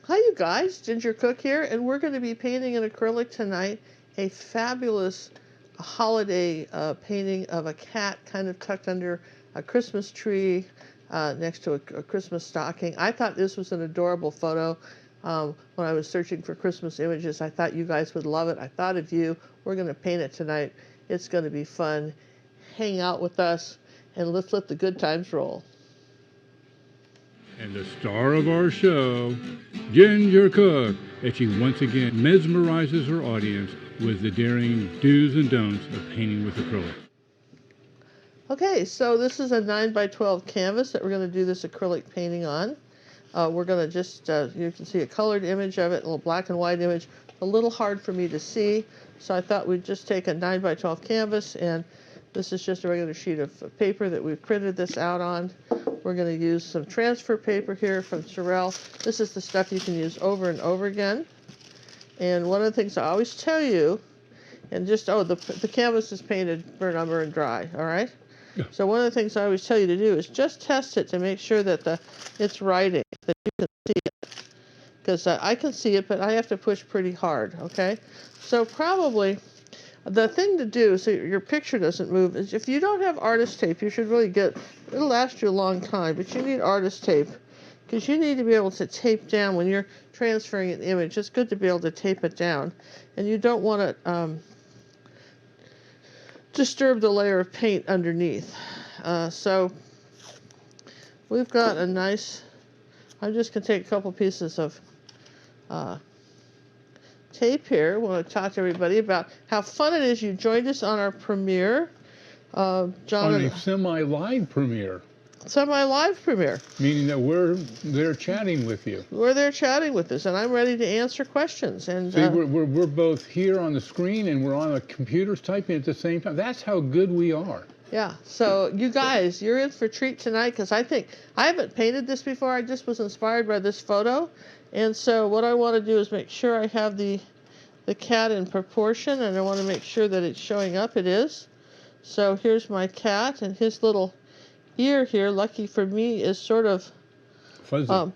Hi you guys, Ginger Cook here, and we're going to be painting in acrylic tonight a fabulous holiday painting of a cat kind of tucked under a Christmas tree next to a Christmas stocking. I thought this was an adorable photo when I was searching for Christmas images. I thought you guys would love it. I thought of you. We're going to paint it tonight. It's going to be fun. Hang out with us and let's let the good times roll. And the star of our show, Ginger Cook, as she once again mesmerizes her audience with the daring do's and don'ts of painting with acrylic. Okay, so this is a 9x12 canvas that we're going to do this acrylic painting on. We're going to just, you can see a colored image of it, a little black and white image, a little hard for me to see, so I thought we'd just take a 9x12 canvas, and this is just a regular sheet of paper that we've printed this out on. We're going to use some transfer paper here from Sorel. This is the stuff you can use over and over again. And one of the things I always tell you, and just, the canvas is painted, burnt umber, and dry, all right? Yeah. So one of the things I always tell you to do is just test it to make sure that it's writing, that you can see it. Because I can see it, but I have to push pretty hard, okay? So probably the thing to do so your picture doesn't move is if you don't have artist tape, you should really it'll last you a long time, but you need artist tape because you need to be able to tape down when you're transferring an image. It's good to be able to tape it down, and you don't want to disturb the layer of paint underneath. So we've got a nice, I'm just going to take a couple pieces of tape here. I want to talk to everybody about how fun it is you joined us on our premiere. John, on a semi-live premiere. Semi-live premiere. Meaning that we're there chatting with you. We're there chatting with us, and I'm ready to answer questions. And see, we're both here on the screen and we're on the computers typing at the same time. That's how good we are. Yeah, so you guys, you're in for a treat tonight because I haven't painted this before. I just was inspired by this photo. And so what I want to do is make sure I have the cat in proportion, and I want to make sure that it's showing up. It is. So here's my cat, and his little ear here, lucky for me, is sort of fuzzy.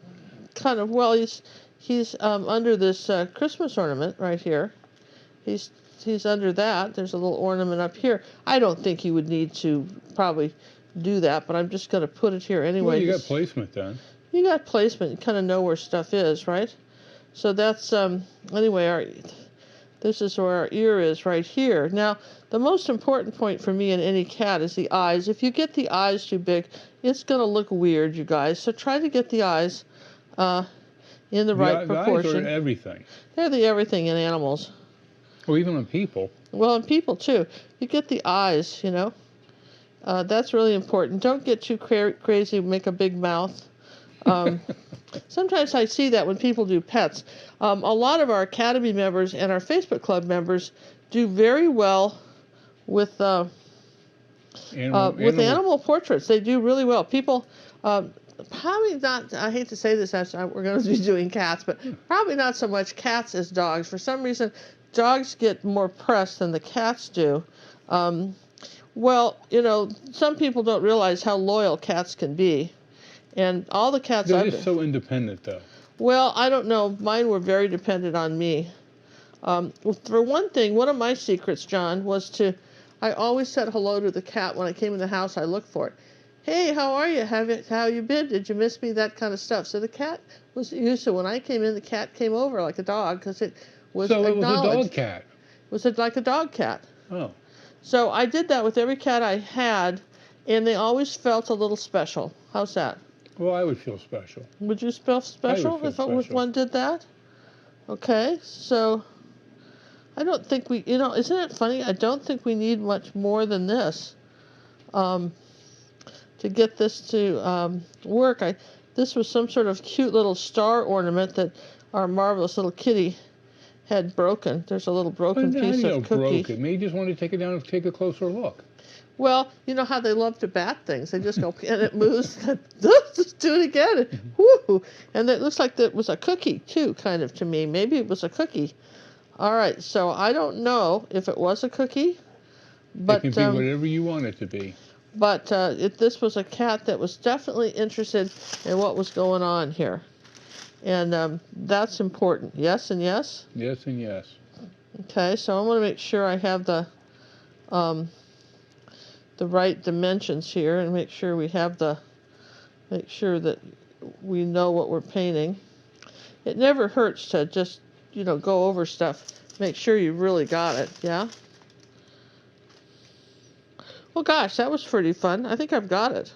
Kind of, well, he's under this Christmas ornament right here. He's under that. There's a little ornament up here. I don't think you would need to probably do that, but I'm just going to put it here anyway. Well, you got placement then. You got placement. You kind of know where stuff is, right? So that's, anyway, this is where our ear is right here. Now, the most important point for me in any cat is the eyes. If you get the eyes too big, it's going to look weird, you guys. So try to get the eyes in the right proportion. The eyes are everything. They're the everything in animals. Well, even in people. Well, in people, too. You get the eyes, you know. That's really important. Don't get too crazy, make a big mouth. Sometimes I see that when people do pets. A lot of our Academy members and our Facebook Club members do very well with animal portraits. They do really well. People, probably not, I hate to say this, we're going to be doing cats, but probably not so much cats as dogs. For some reason, dogs get more press than the cats do. Well, you know, some people don't realize how loyal cats can be. And all the cats They're just so independent, though. Well, I don't know. Mine were very dependent on me. For one thing, one of my secrets, John, was I always said hello to the cat when I came in the house. I looked for it. Hey, how are you? How you been? Did you miss me? That kind of stuff. So the cat was used to when I came in, the cat came over like a dog because it was acknowledged. So it was a dog cat. Was it like a dog cat? Oh. So I did that with every cat I had, and they always felt a little special. How's that? Well, I would feel special. Would you feel special if one did that? Okay, so I don't think isn't it funny? I don't think we need much more than this to get this to work. This was some sort of cute little star ornament that our marvelous little kitty had broken. There's a little broken piece of cookie. Broken. Maybe you just wanted to take it down and take a closer look. Well, you know how they love to bat things. They just go, and it moves. Just do it again. Woo! And it looks like that was a cookie, too, kind of, to me. Maybe it was a cookie. All right, so I don't know if it was a cookie. But, it can be whatever you want it to be. But this was a cat that was definitely interested in what was going on here. And that's important. Yes and yes? Yes and yes. Okay, so I want to make sure I have the right dimensions here, and make sure that we know what we're painting. It never hurts to just, go over stuff. Make sure you really got it, yeah? Well, gosh, that was pretty fun. I think I've got it.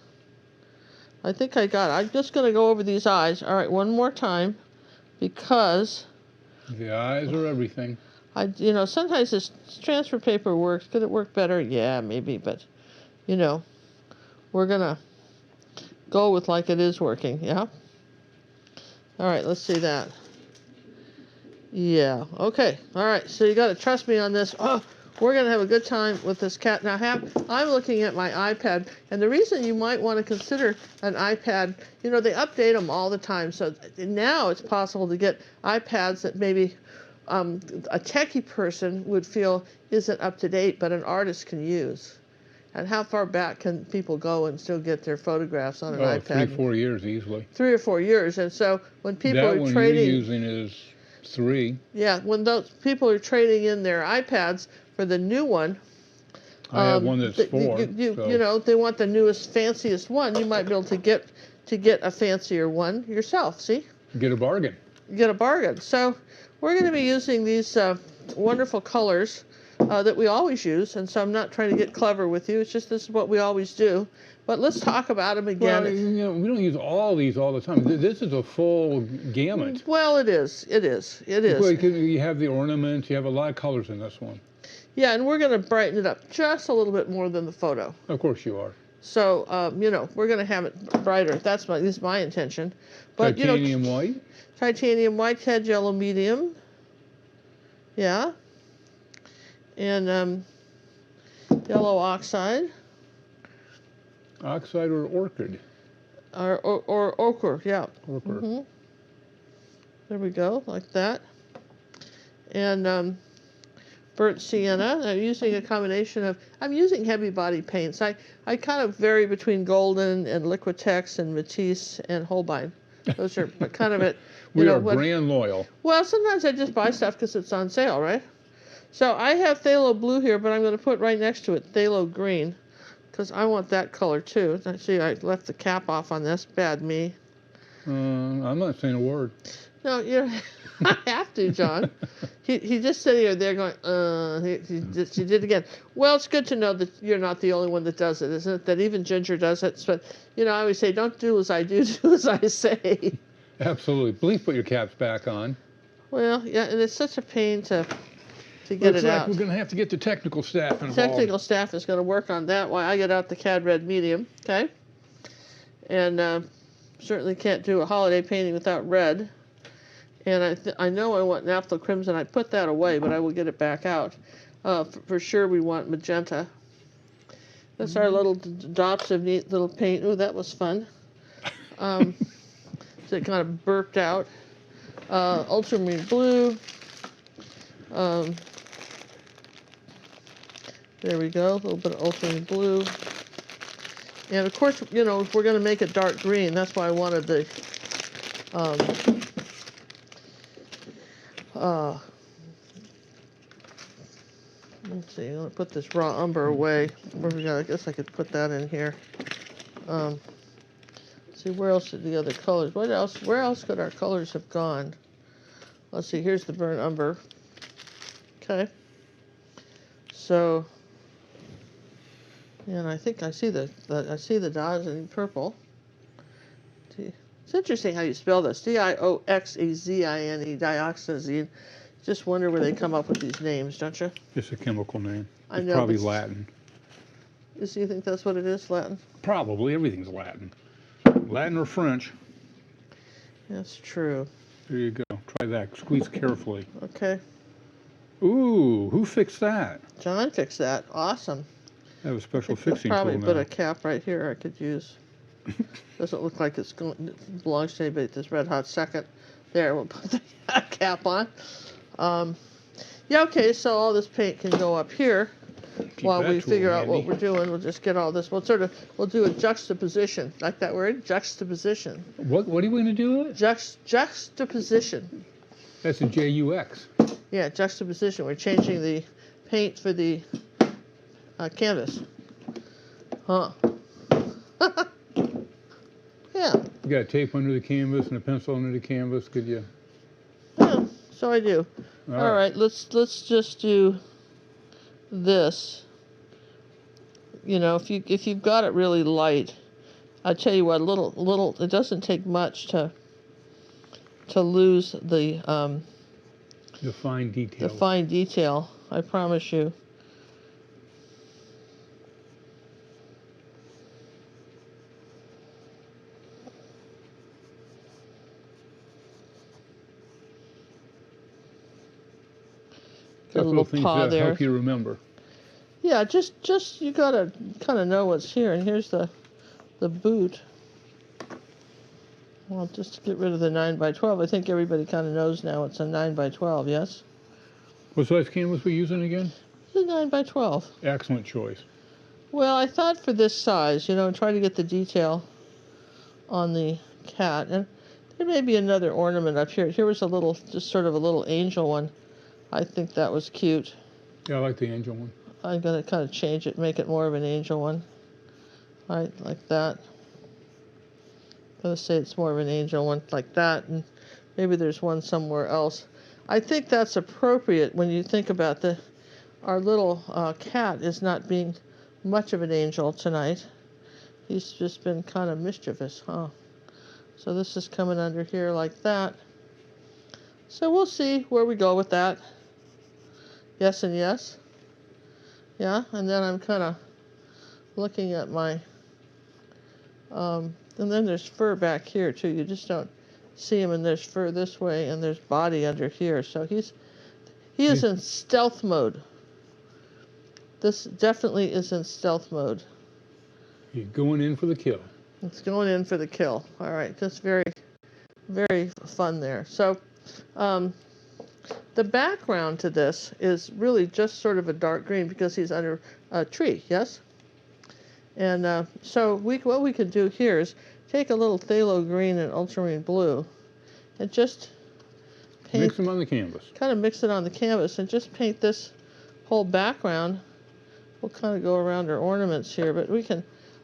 I think I got it. I'm just going to go over these eyes. All right, one more time, because the eyes are everything. Sometimes this transfer paper works. Could it work better? Yeah, maybe, but, we're going to go with like it is working, yeah? All right, let's see that. Yeah, okay. All right, so you got to trust me on this. Oh, we're going to have a good time with this cat. Now, I'm looking at my iPad, and the reason you might want to consider an iPad, they update them all the time. So now it's possible to get iPads that maybe a techie person would feel isn't up to date, but an artist can use. And how far back can people go and still get their photographs on an iPad? 3-4 years easily. 3 or 4 years. And so when people that are one trading, you're using is 3. Yeah, when those people are trading in their iPads for the new one, I have one that's 4. They want the newest, fanciest one. You might be able to get a fancier one yourself. See? Get a bargain. Get a bargain. So we're going to be using these wonderful colors that we always use, and so I'm not trying to get clever with you. It's just this is what we always do. But let's talk about them again. Well, we don't use all these all the time. This is a full gamut. Well, it is. Well, you have the ornaments. You have a lot of colors in this one. Yeah, and we're going to brighten it up just a little bit more than the photo. Of course you are. So, we're going to have it brighter. This is my intention. But, titanium white. Titanium white, head yellow medium. Yeah. And yellow oxide. Oxide or orchid? Or ochre, yeah. Ochre. Mm-hmm. There we go, like that. And burnt sienna. I'm using a combination I'm using heavy body paints. I kind of vary between Golden and Liquitex and Matisse and Holbein. Those are kind of it. We are brand loyal. Well, sometimes I just buy stuff because it's on sale, right? So I have phthalo blue here, but I'm going to put right next to it phthalo green, because I want that color too. See, I left the cap off on this. Bad me. I'm not saying a word. No, I have to, John. He just sitting there going, he did it again. Well, it's good to know that you're not the only one that does it, isn't it? That even Ginger does it. But, I always say, don't do as I do, do as I say. Absolutely. Please put your caps back on. Well, yeah, and it's such a pain to get it out. We're going to have to get the technical staff involved. Technical staff is going to work on that while I get out the Cad Red medium, okay? And certainly can't do a holiday painting without red. And I know I want naphtol crimson. I put that away, but I will get it back out. For sure we want magenta. That's our little dots of neat little paint. Ooh, that was fun. So it kind of burped out. Ultramarine blue. There we go, a little bit of ultramarine blue. And of course, if we're going to make it dark green, that's why I wanted the let's see, I'm going to put this raw umber away. I guess I could put that in here. See, where else did the other colors? Where else could our colors have gone? Let's see, here's the burnt umber. Okay. So, and I think I see the dioxazine purple. It's interesting how you spell this. Dioxazine, dioxazine. Just wonder where they come up with these names, don't you? It's a chemical name. I know. It's probably Latin. You think that's what it is, Latin? Probably. Everything's Latin. Latin or French. That's true. There you go. Try that. Squeeze carefully. Okay. Ooh, who fixed that? John fixed that. Awesome. That was special fixing tool. Probably put a cap right here I could use. Doesn't look like it belongs to anybody at this red hot second. There, we'll put the cap on. Yeah, okay, so all this paint can go up here. while that we tool figure out what handy. we're doing. We'll just get all this. We'll do a juxtaposition. Like that word? Juxtaposition. What are you going to do with it? Juxtaposition. That's a J-U-X. Yeah, juxtaposition. We're changing the paint for the canvas. Huh. Yeah. You got tape under the canvas and a pencil under the canvas. Could you? Yeah, so I do. All right, let's just do this. You know, if you've got it really light, I tell you what, little. It doesn't take much to lose the fine detail. The fine detail. I promise you. Got a little things paw that there. help you remember. Yeah, just you gotta kind of know what's here. And here's the boot. Well, just to get rid of the 9x12. I think everybody kind of knows now it's a 9x12. Yes. What size canvas we using again? It's a 9x12. Excellent choice. Well, I thought for this size, you know, try to get the detail on the cat. And there may be another ornament up here. Here was a little, just sort of a little angel one. I think that was cute. Yeah, I like the angel one. I'm going to kind of change it, make it more of an angel one. All right, like that. I'm going to say it's more of an angel one, like that. And maybe there's one somewhere else. I think that's appropriate when you think about our little cat is not being much of an angel tonight. He's just been kind of mischievous, huh? So this is coming under here like that. So we'll see where we go with that. Yes and yes. Yeah, and then I'm kind of looking at my, and then there's fur back here too. You just don't see him, and there's fur this way, and there's body under here. So he is in stealth mode. This definitely is in stealth mode. You're going in for the kill. It's going in for the kill. All right, just very, very fun there. So, the background to this is really just sort of a dark green because he's under a tree, yes? And so what we could do here is take a little phthalo green and ultramarine blue and just paint. Mix them on the canvas. Kind of mix it on the canvas and just paint this whole background. We'll kind of go around our ornaments here, but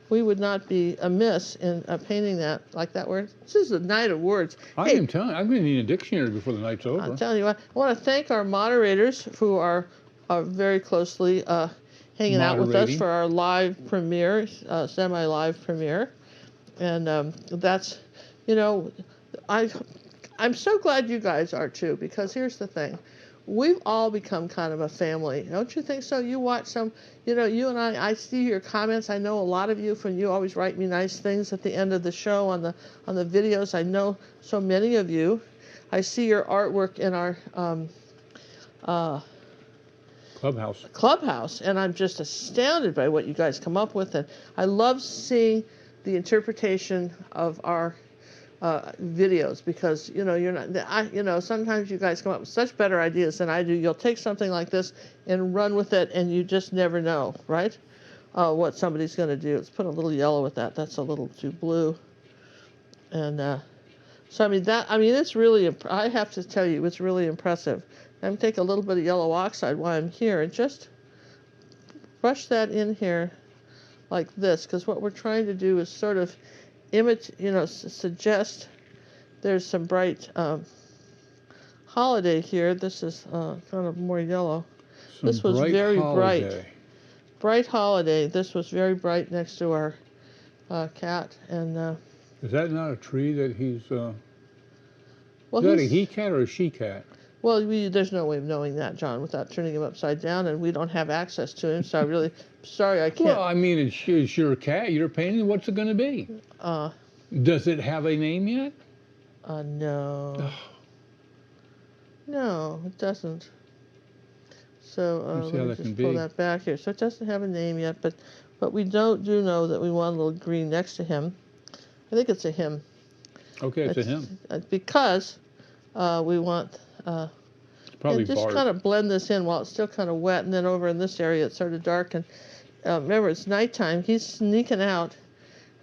we would not be amiss in painting that like that word. This is a night of words. I'm going to need a dictionary before the night's over. I'll tell you what. I want to thank our moderators who are very closely hanging out with us for our live premiere, semi-live premiere. And that's, you know, I'm so glad you guys are too, because here's the thing. We've all become kind of a family. Don't you think so? You watch some, you know, you and I see your comments. I know a lot of you you always write me nice things at the end of the show on the videos. I know so many of you. I see your artwork in our Clubhouse, and I'm just astounded by what you guys come up with. And I love seeing the interpretation of our videos, because you know sometimes you guys come up with such better ideas than I do. You'll take something like this and run with it, and you just never know, right? What somebody's going to do. Let's put a little yellow with that. That's a little too blue. And so I mean it's really, I have to tell you, it's really impressive. I'm going to take a little bit of yellow oxide while I'm here and just brush that in here like this, because what we're trying to do is sort of suggest there's some bright holiday here. This is kind of more yellow. This was very bright. Bright holiday. This was very bright next to our cat. And is that not a tree that he's? Well, is that a he cat or a she cat? Well, there's no way of knowing that, John, without turning him upside down, and we don't have access to him. So I really, sorry, I can't. Well, I mean, it's your cat. You're painting. What's it going to be? Does it have a name yet? No. No, it doesn't. So let me just pull that back here. So it doesn't have a name yet, but we do know that we want a little green next to him. I think it's a him. Okay, it's a him. Because we want. Probably and just bark. kind of blend this in while it's still kind of wet, and then over in this area it's sort of dark. And remember, it's nighttime. He's sneaking out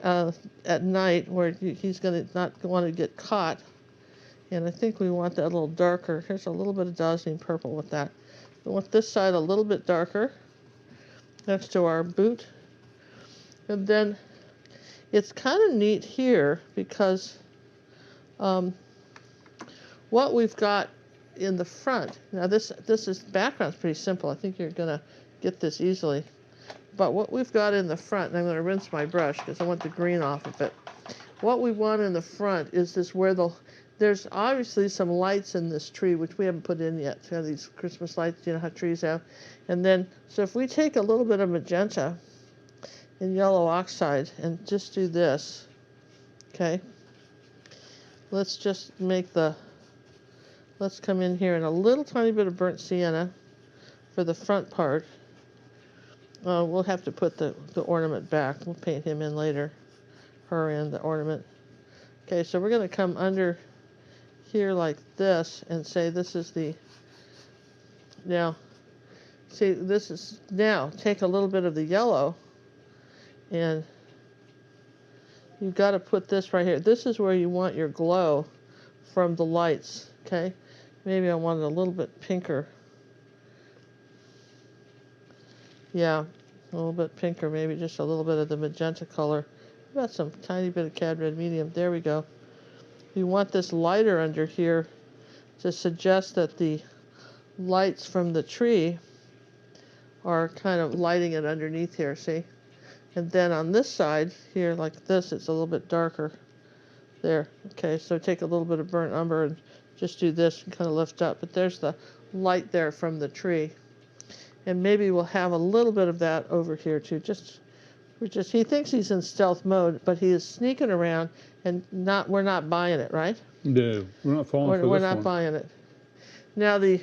at night where he's going to not want to get caught. And I think we want that a little darker. Here's a little bit of dioxazine purple with that. We want this side a little bit darker next to our boot. And then it's kind of neat here because what we've got in the front, now this background's pretty simple. I think you're going to get this easily. But what we've got in the front, and I'm going to rinse my brush because I want the green off of it. What we want in the front is this where there's obviously some lights in this tree, which we haven't put in yet. So these Christmas lights, you know how trees have. And then, so if we take a little bit of magenta and yellow oxide and just do this, okay? Let's just let's come in here and a little tiny bit of burnt sienna for the front part. We'll have to put the ornament back. We'll paint him in later. Her in, the ornament. Okay, so we're going to come under here like this and say this is the, now, see, this is, now, take a little bit of the yellow and you've got to put this right here. This is where you want your glow from the lights, okay? Maybe I want it a little bit pinker. Yeah, a little bit pinker, maybe just a little bit of the magenta color. Got some tiny bit of cad red medium. There we go. You want this lighter under here to suggest that the lights from the tree are kind of lighting it underneath here, see? And then on this side here, like this, it's a little bit darker. There. Okay, so take a little bit of burnt umber and just do this and kind of lift up. But there's the light there from the tree. And maybe we'll have a little bit of that over here too. He thinks he's in stealth mode, but he is sneaking around and we're not buying it, right? No, we're not falling for this one. We're not buying it. Now the,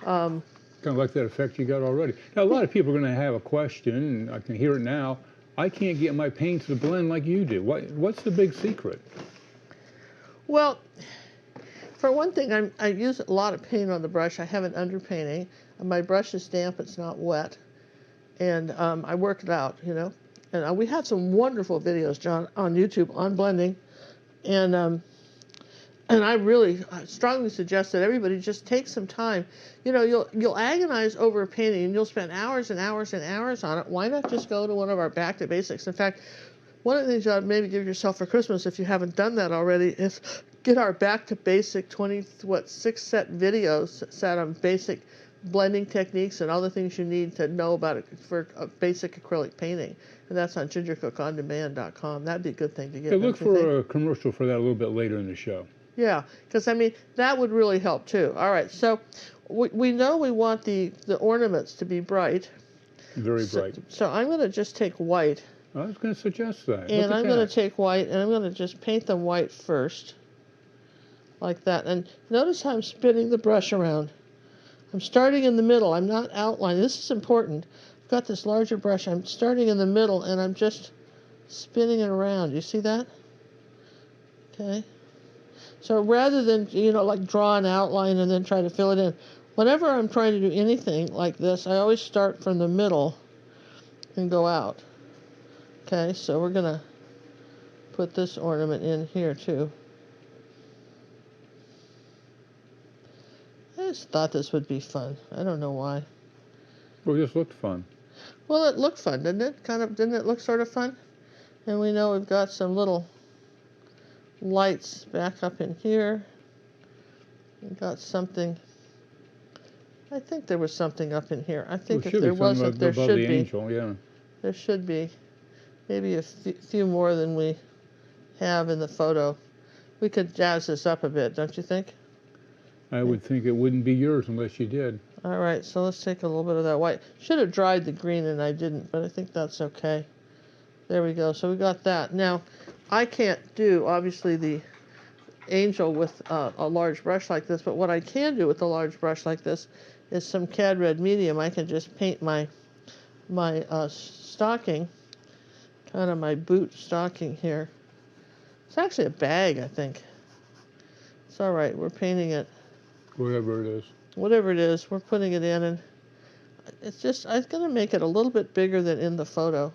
kind of like that effect you got already. Now a lot of people are going to have a question, and I can hear it now. I can't get my paint to blend like you do. What's the big secret? Well, for one thing, I use a lot of paint on the brush. I have an underpainting. My brush is damp, it's not wet. And I work it out, you know. And we have some wonderful videos, John, on YouTube on blending. And I really strongly suggest that everybody just take some time. You know, you'll agonize over a painting and you'll spend hours and hours and hours on it. Why not just go to one of our Back to Basics? In fact, one of the things you ought to maybe give yourself for Christmas, if you haven't done that already, is get our Back to Basic 6-set videos set on basic blending techniques and all the things you need to know about it for a basic acrylic painting. And that's on gingercookondemand.com. That'd be a good thing to get. Hey, look for a commercial for that a little bit later in the show. Yeah, because I mean, that would really help too. All right, so we know we want the ornaments to be bright. Very bright. So I'm going to just take white. I was going to suggest that. And I'm going to take white, and I'm going to just paint them white first. Like that. And notice how I'm spinning the brush around. I'm starting in the middle. I'm not outlining. This is important. I've got this larger brush. I'm starting in the middle, and I'm just spinning it around. You see that? Okay. So rather than, you know, like draw an outline and then try to fill it in, whenever I'm trying to do anything like this, I always start from the middle and go out. Okay, so we're going to put this ornament in here too. I just thought this would be fun. I don't know why. Well, it just looked fun. Well, it looked fun, didn't it? Didn't it look sort of fun? And we know we've got some little lights back up in here. We've got something. I think there was something up in here. I think if there wasn't, there should be. Angel, yeah. There should be. Maybe a few more than we have in the photo. We could jazz this up a bit, don't you think? I would think it wouldn't be yours unless you did. All right, so let's take a little bit of that white. Should have dried the green and I didn't, but I think that's okay. There we go. So we got that. Now, I can't do, obviously, the angel with a large brush like this, but what I can do with a large brush like this is some cad red medium. I can just paint my stocking, kind of my boot stocking here. It's actually a bag, I think. It's all right. We're painting it Whatever it is. Whatever it is, we're putting it in, and it's just, I'm going to make it a little bit bigger than in the photo.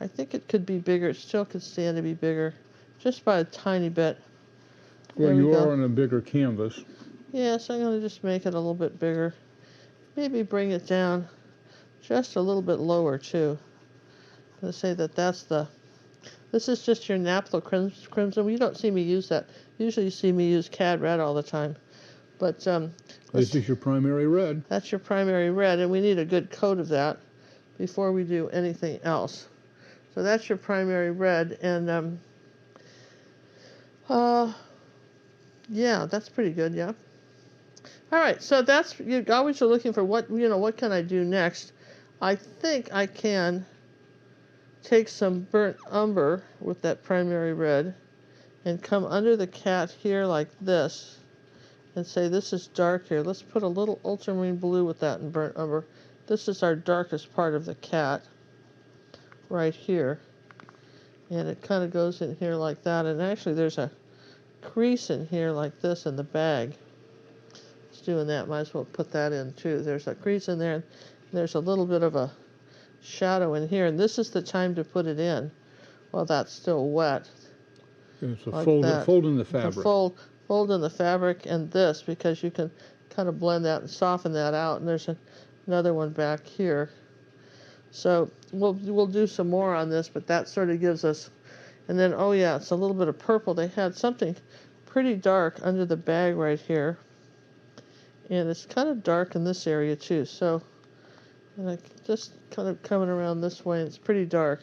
I think it could be bigger. It still could stand to be bigger, just by a tiny bit. Well, you are on a bigger canvas. Yes, I'm going to just make it a little bit bigger. Maybe bring it down just a little bit lower, too. I'm going to say that this is just your napthol crimson. You don't see me use that. Usually you see me use cad red all the time. But this is your primary red. That's your primary red, and we need a good coat of that before we do anything else. So that's your primary red, and yeah, that's pretty good, yeah. All right, so that's, you always are looking for what can I do next. I think I can take some burnt umber with that primary red and come under the cat here like this and say this is dark here. Let's put a little ultramarine blue with that and burnt umber. This is our darkest part of the cat right here. And it kind of goes in here like that. And actually there's a crease in here like this in the bag. It's doing that. Might as well put that in too. There's a crease in there. And there's a little bit of a shadow in here. And this is the time to put it in while that's still wet. It's a like fold in the fabric. Fold in the fabric, and this, because you can kind of blend that and soften that out. And there's another one back here. So we'll do some more on this, but that sort of gives us, and then, oh yeah, it's a little bit of purple. They had something pretty dark under the bag right here. And it's kind of dark in this area too. So, and I just kind of coming around this way, and it's pretty dark.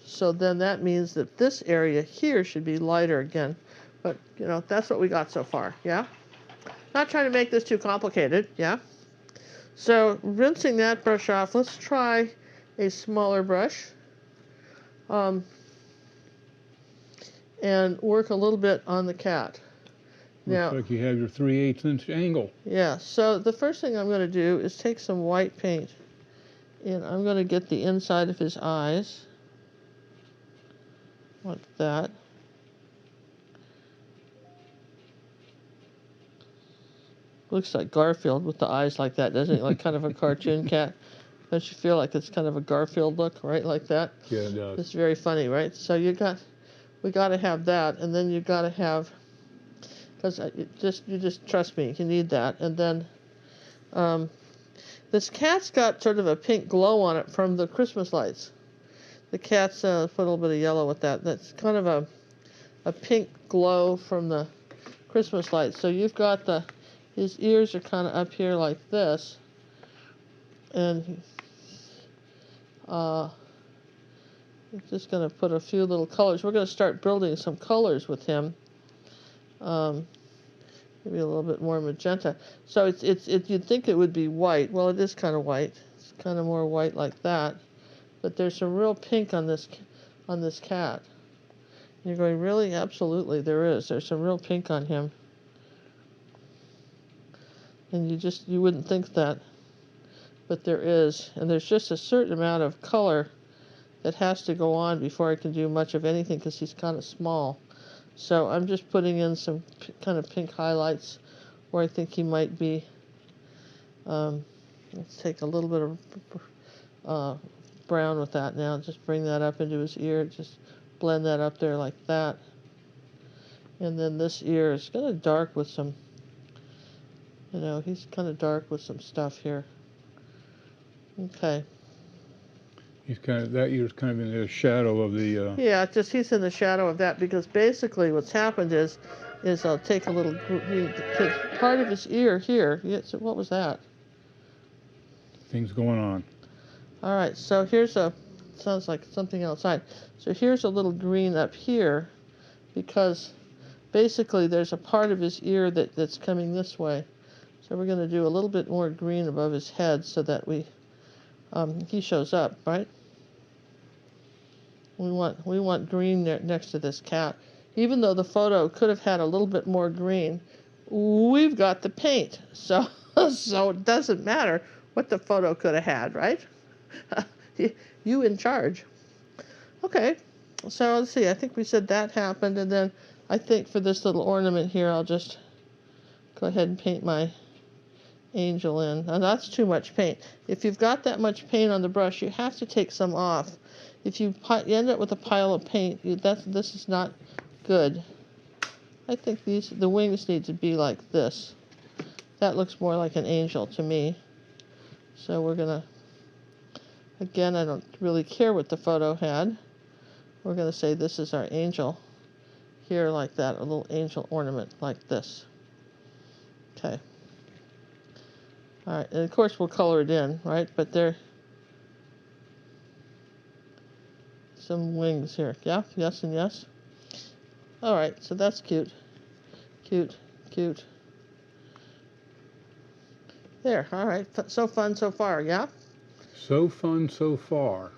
So then that means that this area here should be lighter again. But, that's what we got so far, yeah? Not trying to make this too complicated, yeah? So, rinsing that brush off, let's try a smaller brush. And work a little bit on the cat. Looks like you have your 3/8 inch angle. Yeah, so the first thing I'm going to do is take some white paint, and I'm going to get the inside of his eyes, like that. Looks like Garfield with the eyes like that, doesn't it? Like kind of a cartoon cat. Don't you feel like it's kind of a Garfield look, right? Like that? Yeah, it does. It's very funny, right? So we got to have that, and then you got to have, because you just trust me, you need that. And then this cat's got sort of a pink glow on it from the Christmas lights. The cat's put a little bit of yellow with that. That's kind of a pink glow from the Christmas lights. So you've got his ears are kind of up here like this, and I'm just going to put a few little colors. We're going to start building some colors with him. Maybe a little bit more magenta. So you'd think it would be white. Well, it is kind of white. It's kind of more white like that. But there's some real pink on this cat. And you're going, really? Absolutely, there is. There's some real pink on him. And you wouldn't think that, but there is. And there's just a certain amount of color that has to go on before I can do much of anything, because he's kind of small. So I'm just putting in some kind of pink highlights where I think he might be. Let's take a little bit of brown with that now. Just bring that up into his ear. Just blend that up there like that. And then this ear is kind of dark with some, he's kind of dark with some stuff here. Okay. That ear's kind of in the shadow of the... Yeah, he's in the shadow of that, because basically what's happened is I'll take a little, take part of his ear here. Yeah, so what was that? Things going on. All right, so sounds like something outside. So here's a little green up here, because basically there's a part of his ear that's coming this way. So we're going to do a little bit more green above his head so that he shows up, right? We want green there next to this cat. Even though the photo could have had a little bit more green, we've got the paint. So it doesn't matter what the photo could have had, right? You in charge. Okay, so let's see. I think we said that happened, and then I think for this little ornament here, I'll just go ahead and paint my angel in. Now that's too much paint. If you've got that much paint on the brush, you have to take some off. If you end up with a pile of paint, this is not good. I think the wings need to be like this. That looks more like an angel to me. So we're gonna, again, I don't really care what the photo had. We're gonna say this is our angel here, like that, a little angel ornament like this. Okay. All right, and of course we'll color it in, right? But there, some wings here. Yeah, yes and yes. All right, so that's cute. Cute, cute. There, all right, so fun so far, yeah? So fun so far.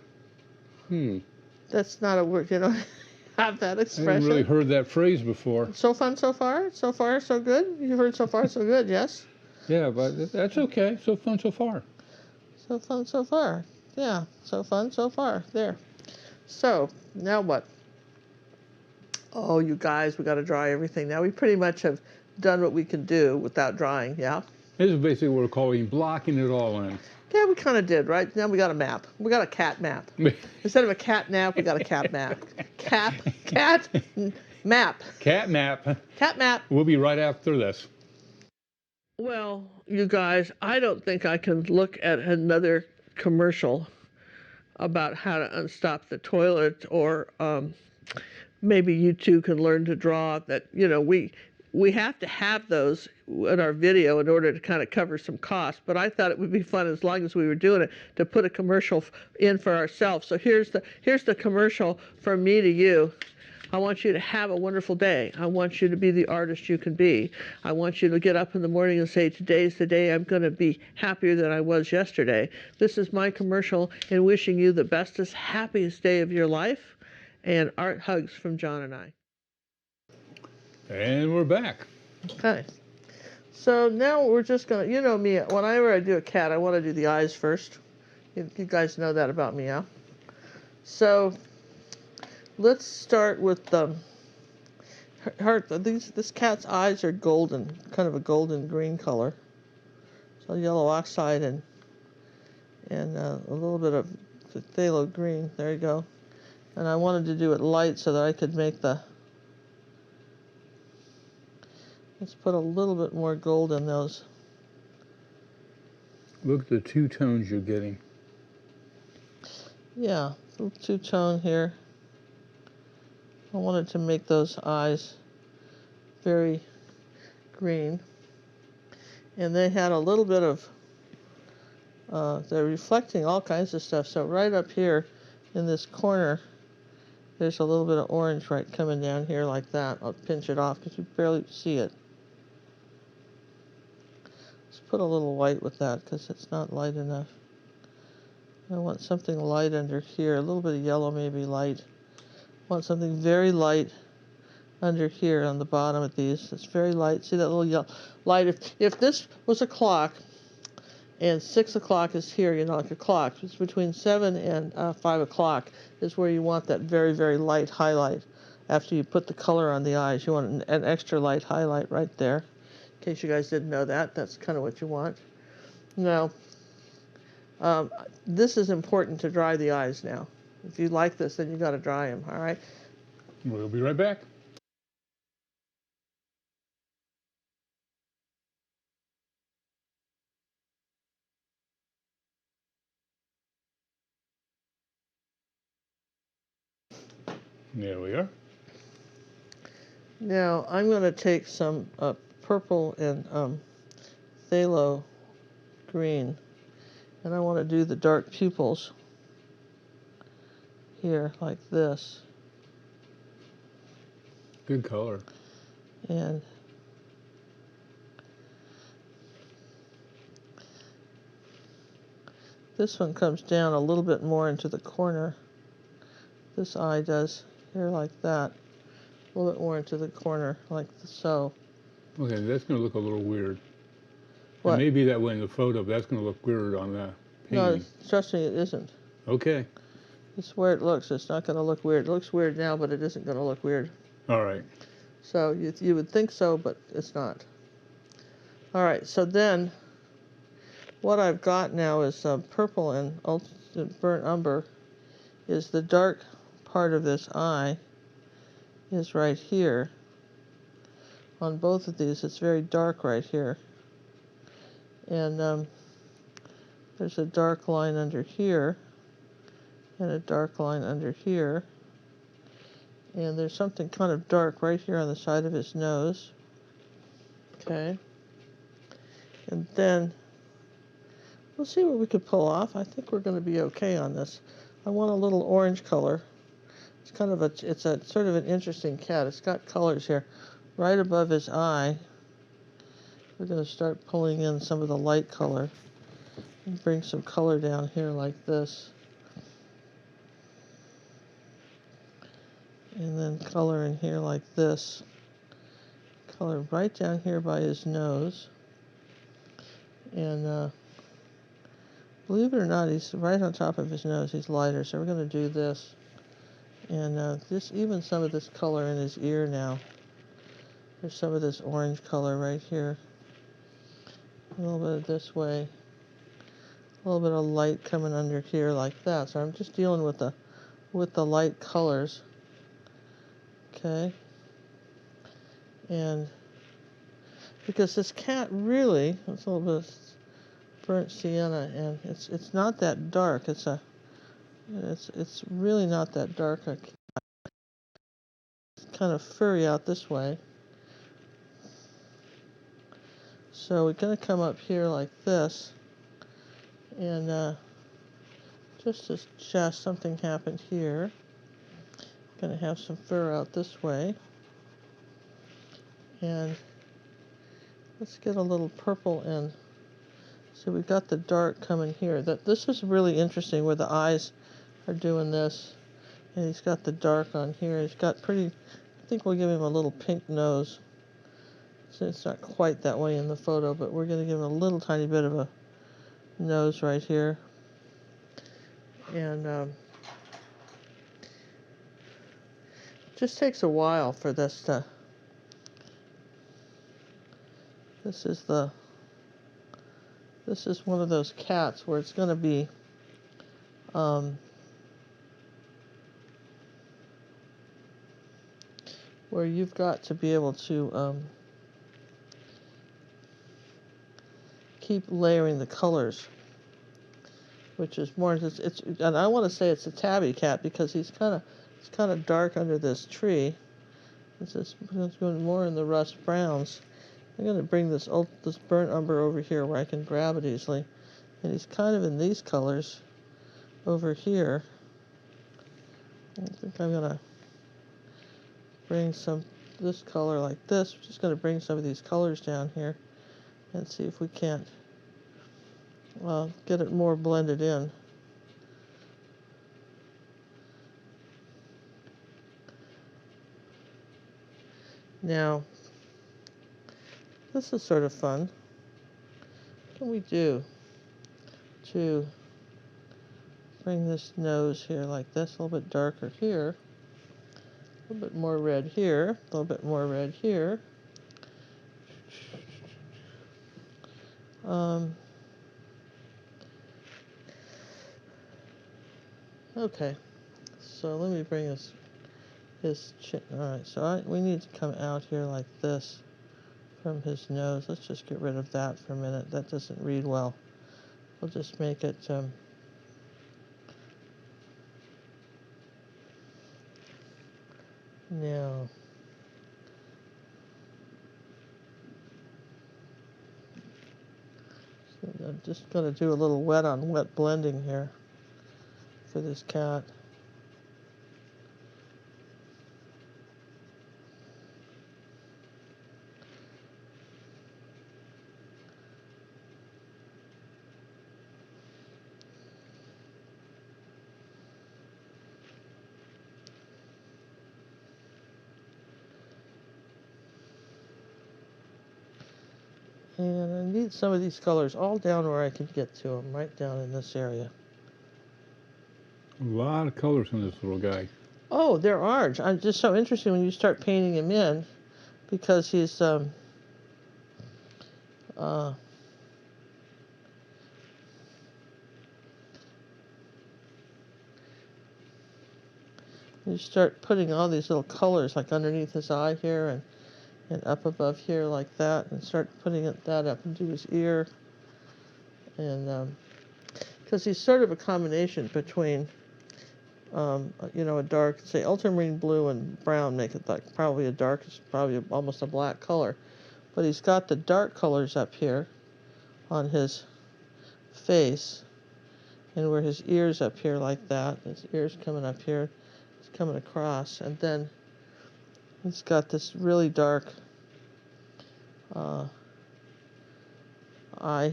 That's not a word, you don't have that I expression. haven't really heard that phrase before. So fun so far? So far so good? You heard so far so good, yes? Yeah, but that's okay. So fun so far. So fun so far. Yeah, so fun so far. There. So, now what? Oh, you guys, we got to dry everything. Now we pretty much have done what we can do without drying, yeah? This is basically what we're calling blocking it all in. Yeah, we kind of did, right? Now we got a map. We got a cat map. Instead of a cat nap, we got a cat map. Map. Cat map. Cat map. We'll be right after this. Well, you guys, I don't think I can look at another commercial about how to unstop the toilet, or maybe you two can learn to draw. That, you know, we have to have those in our video in order to kind of cover some costs, but I thought it would be fun, as long as we were doing it, to put a commercial in for ourselves. So here's the commercial from me to you. I want you to have a wonderful day. I want you to be the artist you can be. I want you to get up in the morning and say, today's the day I'm going to be happier than I was yesterday. This is my commercial in wishing you the bestest, happiest day of your life. And art hugs from John and I. And we're back. Okay. So now we're just going to, you know me, whenever I do a cat, I want to do the eyes first. You guys know that about me, yeah? So let's start with this cat's eyes are golden, kind of a golden green color. So yellow oxide and a little bit of phthalo green. There you go. And I wanted to do it light so that I could make let's put a little bit more gold in those. Look at the two tones you're getting. Yeah, a little two-tone here. I wanted to make those eyes very green. And they had a little bit of, they're reflecting all kinds of stuff. So right up here in this corner, there's a little bit of orange right coming down here like that. I'll pinch it off because you barely see it. Let's put a little white with that because it's not light enough. I want something light under here, a little bit of yellow, maybe light. I want something very light under here on the bottom of these. It's very light. See that little yellow light? If this was a clock and 6 o'clock is here, you know, like a clock, it's between 7 and 5 o'clock is where you want that very, very light highlight. After you put the color on the eyes, you want an extra light highlight right there. In case you guys didn't know that, that's kind of what you want. Now, this is important to dry the eyes now. If you like this, then you got to dry them, all right? We'll be right back. There we are. Now, I'm going to take some purple and phthalo green, and I want to do the dark pupils here like this. Good color. And this one comes down a little bit more into the corner. This eye does here like that. A little bit more into the corner like so. Okay, that's going to look a little weird. What? It may be that way in the photo, but that's going to look weird on the painting. No, trust me, it isn't. Okay. It's where it looks. It's not going to look weird. It looks weird now, but it isn't going to look weird. All right. So you would think so, but it's not. All right, so then what I've got now is purple and burnt umber. Is the dark part of this eye is right here. On both of these, it's very dark right here. And there's a dark line under here and a dark line under here. And there's something kind of dark right here on the side of his nose. Okay. And then we'll see what we could pull off. I think we're going to be okay on this. I want a little orange color. It's kind of it's a sort of an interesting cat. It's got colors here. Right above his eye, we're going to start pulling in some of the light color. And bring some color down here like this. And then color in here like this. Color right down here by his nose. And believe it or not, he's right on top of his nose. He's lighter, so we're going to do this. And just even some of this color in his ear now. There's some of this orange color right here. A little bit of this way. A little bit of light coming under here like that. So I'm just dealing with the light colors. Okay. And because this cat really, it's a little bit of burnt sienna, and it's not that dark. It's really not that dark. It's kind of furry out this way. So we're going to come up here like this, and just something happened here. Going to have some fur out this way, and let's get a little purple in. So we've got the dark coming here. This is really interesting where the eyes are doing this, and he's got the dark on here. He's got I think we'll give him a little pink nose. So it's not quite that way in the photo, but we're going to give him a little tiny bit of a nose right here. And it just takes a while for this to... This is one of those cats where it's going to be where you've got to be able to keep layering the colors, which is more. And I want to say it's a tabby cat because it's kind of dark under this tree. It's going more in the rust browns. I'm going to bring this burnt umber over here where I can grab it easily, and he's kind of in these colors over here. I think I'm going to bring this color like this. We're just going to bring some of these colors down here and see if we can't get it more blended in. Now, this is sort of fun. What can we do to bring this nose here like this, a little bit darker here, a little bit more red here, a little bit more red here. Okay, so let me bring his chin. All right, so we need to come out here like this from his nose. Let's just get rid of that for a minute. That doesn't read well. We'll just make it now. So I'm just going to do a little wet on wet blending here for this cat. And I need some of these colors all down where I can get to them, right down in this area. A lot of colors in this little guy. Oh, there are. I'm just so interested when you start painting him in, because he's uh, you start putting all these little colors like underneath his eye here and up above here like that, and start putting that up into his ear. And because he's sort of a combination between, you know, a dark, say, ultramarine blue and brown make it like probably a dark, probably almost a black color. But he's got the dark colors up here on his face, and where his ears up here like that. His ears coming up here, it's coming across, and then he's got this really dark eye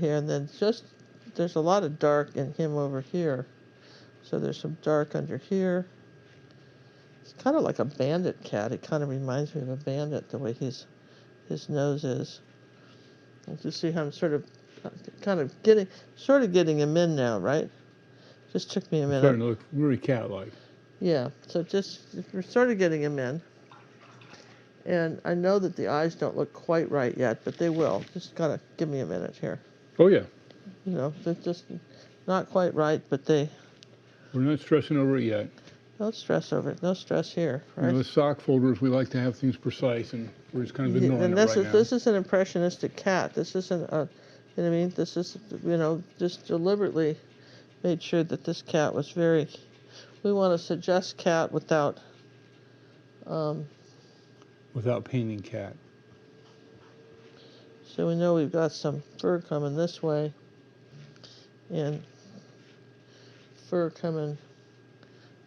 here, and then just there's a lot of dark in him over here. So there's some dark under here. It's kind of like a bandit cat. It kind of reminds me of a bandit, the way his nose is. You see how I'm sort of getting him in now, right? Just took me a minute. Starting to look really cat-like. Yeah, so just we're sort of getting him in. And I know that the eyes don't look quite right yet, but they will. Just gotta give me a minute here. Oh, yeah. You know, they're just not quite right, but they... We're not stressing over it yet. No stress over it. No stress here, right? You know, as sock folders, we like to have things precise, and we're just kind of ignoring and it this right is now. this is an impressionistic cat. This isn't a, you know what I mean? This is, you know, just deliberately made sure that this cat was very... We want to suggest cat without... without painting cat. So we know we've got some fur coming this way, and fur coming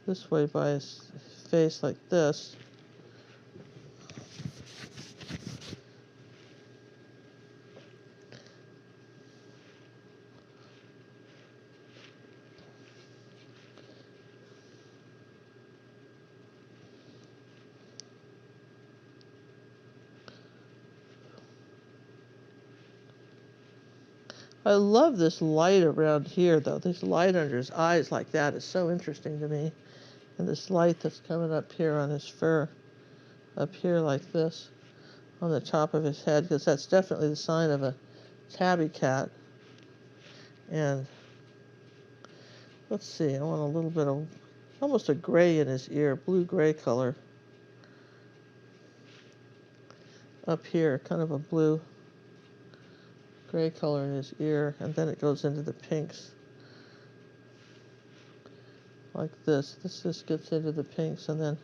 this way by his face like this. I love this light around here, though. This light under his eyes like that is so interesting to me. And this light that's coming up here on his fur, up here like this, on the top of his head, because that's definitely the sign of a tabby cat. And let's see, I want a little bit of, almost a gray in his ear, blue-gray color. Up here, kind of a blue gray color in his ear, and then it goes into the pinks like this. This just gets into the pinks, and then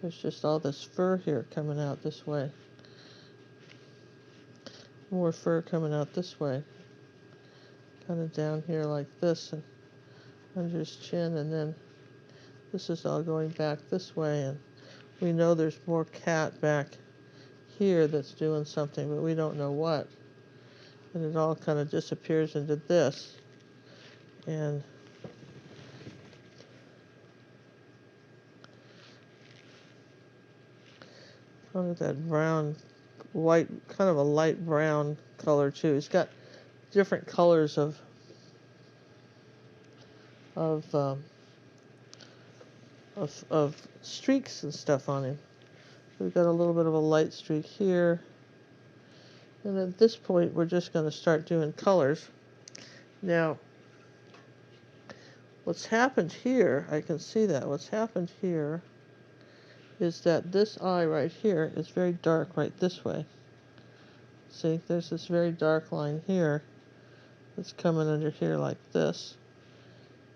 there's just all this fur here coming out this way. More fur coming out this way, kind of down here like this, and under his chin, and then this is all going back this way, and we know there's more cat back here that's doing something, but we don't know what. And it all kind of disappears into this. And kind of that brown, white, kind of a light brown color too. He's got different colors of streaks and stuff on him. We've got a little bit of a light streak here. And at this point, we're just going to start doing colors. Now, what's happened here, I can see that. What's happened here is that this eye right here is very dark right this way. See, there's this very dark line here that's coming under here like this.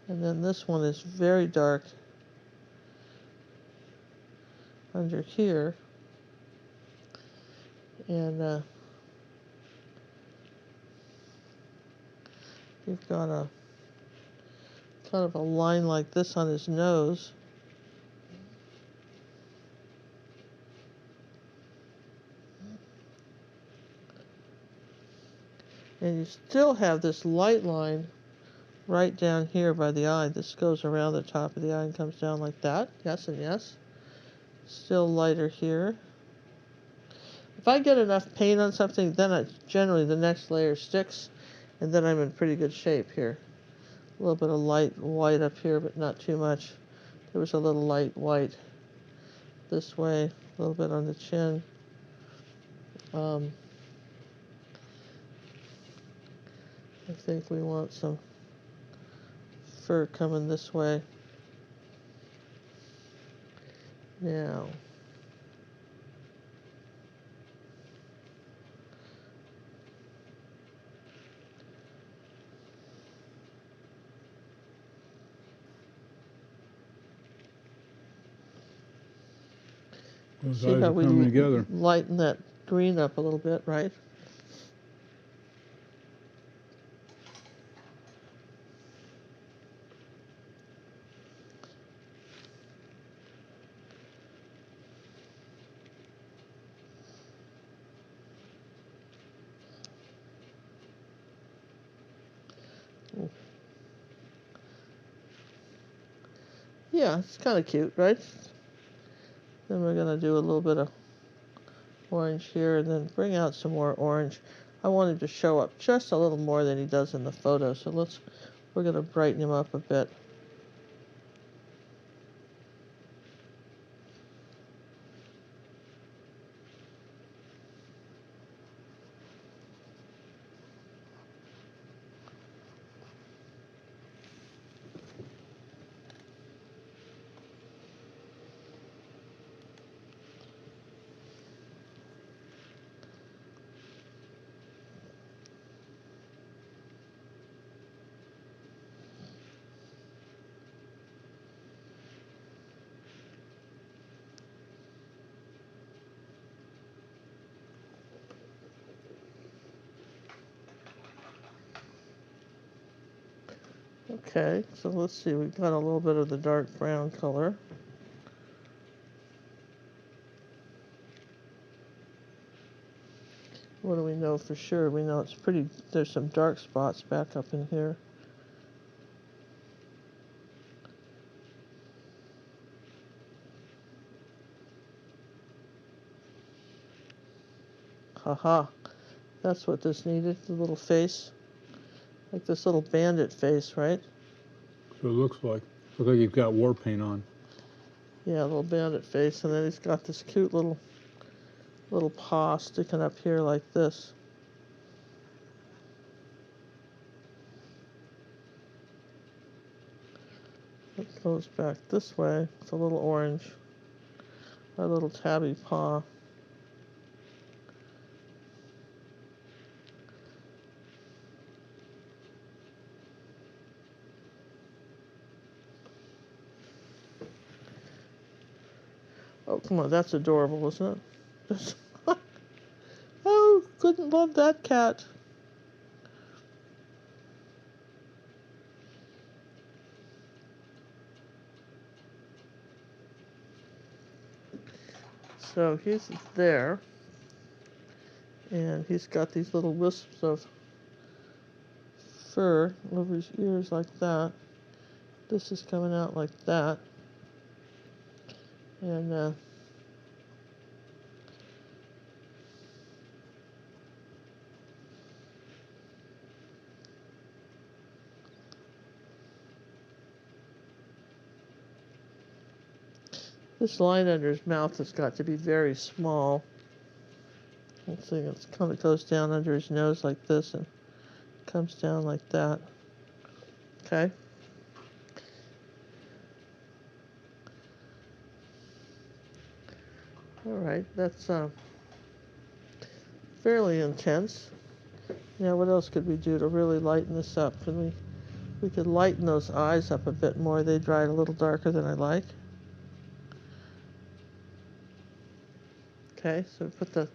And then this one is very dark under here. And you've got a kind of a line like this on his nose. And you still have this light line right down here by the eye. This goes around the top of the eye and comes down like that. Yes and yes. Still lighter here. If I get enough paint on something, then generally the next layer sticks, and then I'm in pretty good shape here. A little bit of light white up here, but not too much. There was a little light white this way, a little bit on the chin. I think we want some fur coming this way. Now, Those see eyes how are we coming together. lighten that green up a little bit, right? Yeah, it's kind of cute, right? Then we're going to do a little bit of orange here and then bring out some more orange. I want him to show up just a little more than he does in the photo, so we're going to brighten him up a bit. Okay, so let's see, we've got a little bit of the dark brown color. What do we know for sure? We know it's pretty, there's some dark spots back up in here. Haha, that's what this needed, the little face. Like this little bandit face, right? So it looks like he's got war paint on. Yeah, a little bandit face, and then he's got this cute little paw sticking up here like this. It goes back this way. It's a little orange. A little tabby paw. Oh, come on, that's adorable, isn't it? Oh, couldn't love that cat. So he's there, and he's got these little wisps of fur over his ears like that. This is coming out like that. And this line under his mouth has got to be very small. Let's see, it kind of goes down under his nose like this and comes down like that. Okay. All right, that's fairly intense. Now, what else could we do to really lighten this up? We could lighten those eyes up a bit more. They dried a little darker than I like. Okay, so put the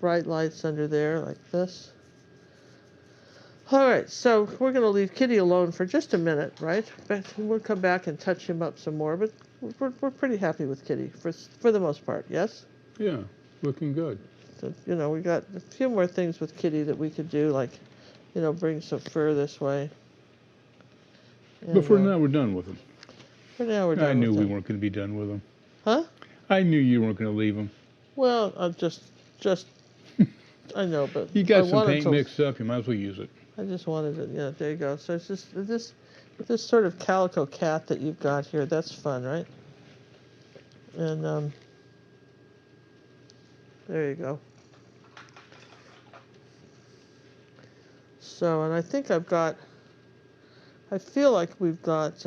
bright lights under there like this. All right, so we're going to leave Kitty alone for just a minute, right? But we'll come back and touch him up some more. But we're pretty happy with Kitty for the most part, yes? Yeah, looking good. So, you know, we got a few more things with Kitty that we could do, like, you know, bring some fur this way. And, But for now, we're done with him. for now, we're done I knew with we him. weren't going to be done with him. Huh? I knew you weren't going to leave him. Well, just, I know, but You I got some wanted paint to. mixed up. You might as well use it. I just wanted it. Yeah, there you go. So it's just this sort of calico cat that you've got here. That's fun, right? And there you go. So, and I think I feel like we've got,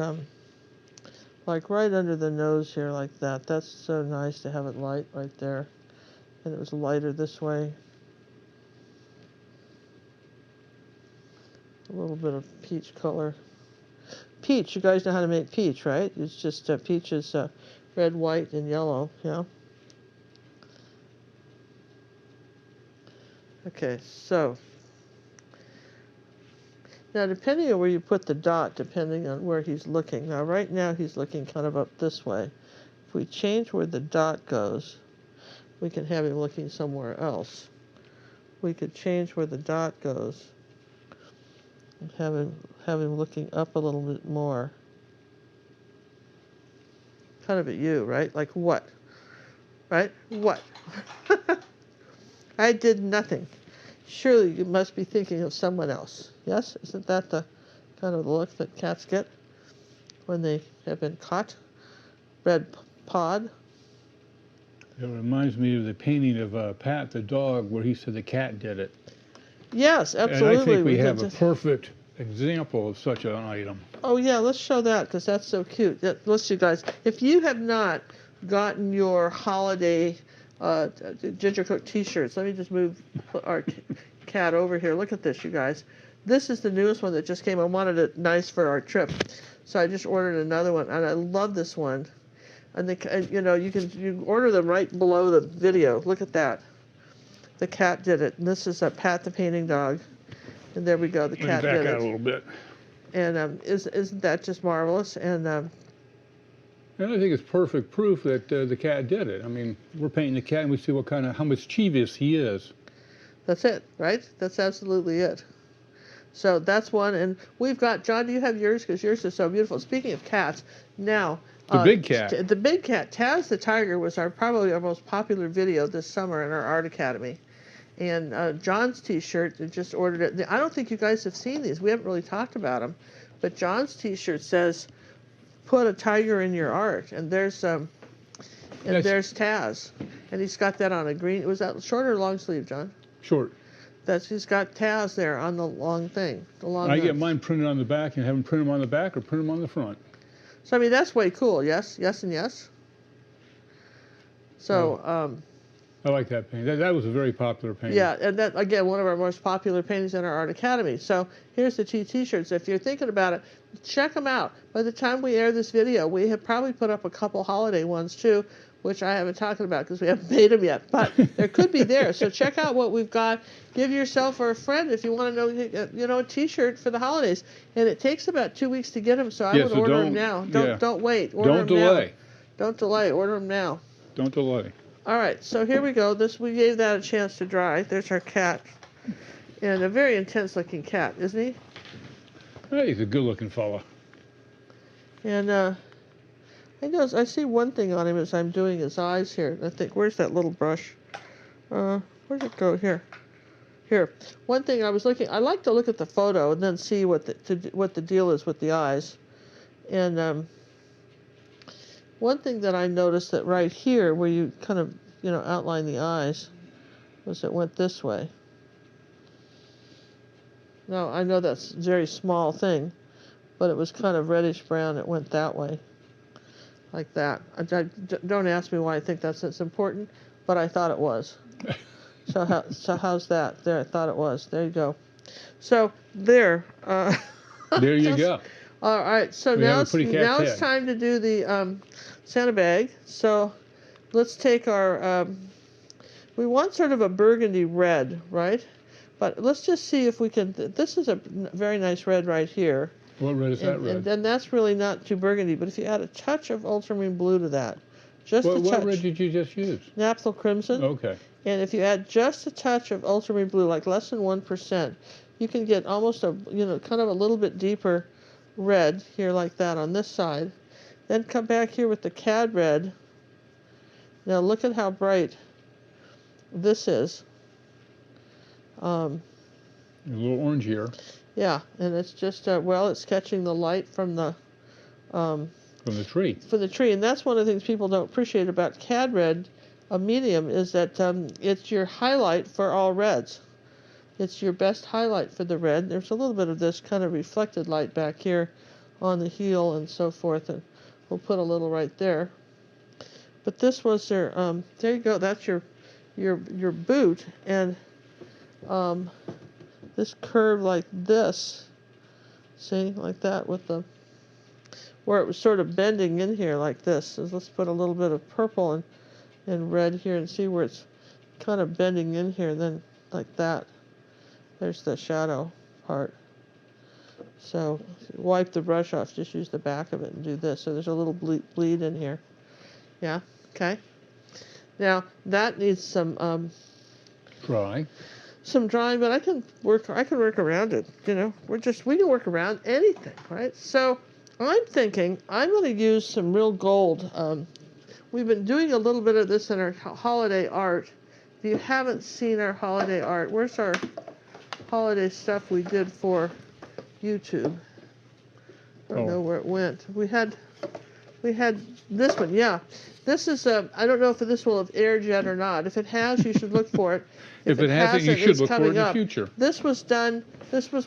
like right under the nose here, like that. That's so nice to have it light right there. And it was lighter this way. A little bit of peach color. Peach, you guys know how to make peach, right? It's just peach is red, white, and yellow, yeah? Okay, so now depending on where you put the dot, depending on where he's looking. Now right now he's looking kind of up this way. If we change where the dot goes, we can have him looking somewhere else. We could change where the dot goes and have him looking up a little bit more. Kind of at you, right? Like what? Right? What? I did nothing. Surely you must be thinking of someone else. Yes? Isn't that the kind of look that cats get when they have been caught? Red pod. It reminds me of the painting of Pat the dog where he said the cat did it. Yes, absolutely. And I think we have a perfect example of such an item. Oh yeah, let's show that because that's so cute. Listen, guys, if you have not gotten your holiday Ginger Cook t-shirts, let me just move our cat over here. Look at this, you guys. This is the newest one that just came. I wanted it nice for our trip, so I just ordered another one, and I love this one. And you know, you order them right below the video. Look at that. The cat did it. And this is a Pat the painting dog. And there we go. The cat did it. Back out a little bit. And isn't that just marvelous? And I think it's perfect proof that the cat did it. I mean, we're painting the cat and we see how mischievous he is. That's it, right? That's absolutely it. So that's one. And we've got, John, do you have yours? Because yours is so beautiful. Speaking of cats, now. The big cat. The big cat, Taz the Tiger, was probably our most popular video this summer in our Art Academy. And John's t-shirt, just ordered it. I don't think you guys have seen these. We haven't really talked about them. But John's t-shirt says, put a tiger in your art. And there's there's Taz. And he's got that on a green. Was that short or long sleeve, John? Short. He's got Taz there on the long thing. I get mine printed on the back and have them print them on the back or print them on the front. So, I mean, that's way cool. Yes, yes, and yes. So, I like that painting. That was a very popular painting. Yeah, and that, again, one of our most popular paintings in our Art Academy. So, here's the two t-shirts. If you're thinking about it, check them out. By the time we air this video, we have probably put up a couple holiday ones, too, which I haven't talked about because we haven't made them yet. But there could be there. So, check out what we've got. Give yourself or a friend if you want to know, a t-shirt for the holidays. And it takes about 2 weeks to get them, so I would order them now. Don't wait. Order them delay. Now. Don't delay. Order them now. Don't delay. All right, so here we go. We gave that a chance to dry. There's our cat. And a very intense-looking cat, isn't he? Hey, he's a good-looking fella. And I see one thing on him as I'm doing his eyes here. I think, where's that little brush? Where'd it go? Here. One thing I like to look at the photo and then see what the deal is with the eyes. And one thing that I noticed that right here, where you kind of, outline the eyes, was it went this way. Now, I know that's a very small thing, but it was kind of reddish brown. It went that way, like that. Don't ask me why I think that's important, but I thought it was. So how's that? There, I thought it was. There you go. So there. There you go. All right. So now it's time to do the Santa bag. So let's take our. We want sort of a burgundy red, right? But let's just see if we can. This is a very nice red right here. What red is that red? And then that's really not too burgundy. But if you add a touch of ultramarine blue to that, just a touch. What red did you just use? Napthol crimson. Okay. And if you add just a touch of ultramarine blue, like less than 1%, you can get almost a, kind of a little bit deeper red here like that on this side. Then come back here with the cad red. Now look at how bright this is. A little orangier. Yeah, and it's just, it's catching the light from the tree. From the tree. And that's one of the things people don't appreciate about cad red, a medium, is that it's your highlight for all reds. it's your best highlight for the red. There's a little bit of this kind of reflected light back here on the heel and so forth, and we'll put a little right there. But this was their, there you go, that's your boot, and this curve like this, see, like that with the, where it was sort of bending in here like this. So let's put a little bit of purple and red here and see where it's kind of bending in here, and then like that. There's the shadow part. So wipe the brush off, just use the back of it and do this. So there's a little bleed in here. Yeah, okay. Now that needs some Dry. some drying, but I can work around it. You know, we can work around anything, right? So I'm thinking I'm going to use some real gold. We've been doing a little bit of this in our holiday art. If you haven't seen our holiday art, where's our holiday stuff we did for YouTube? I don't know where it went. We had this one, yeah. This is I don't know if this will have aired yet or not. If it has, you should look for it. If it hasn't, you should look for it in the future. This was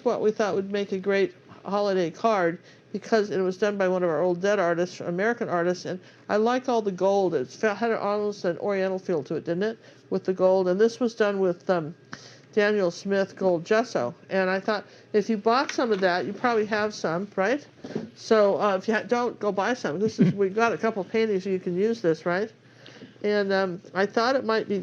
what we thought would make a great holiday card, because it was done by one of our old dead artists, American artists, and I like all the gold. It had almost an oriental feel to it, didn't it, with the gold? And this was done with Daniel Smith gold gesso, and I thought if you bought some of that, you probably have some, right? So if you don't, go buy some. We've got a couple paintings so you can use this, right? And I thought it might be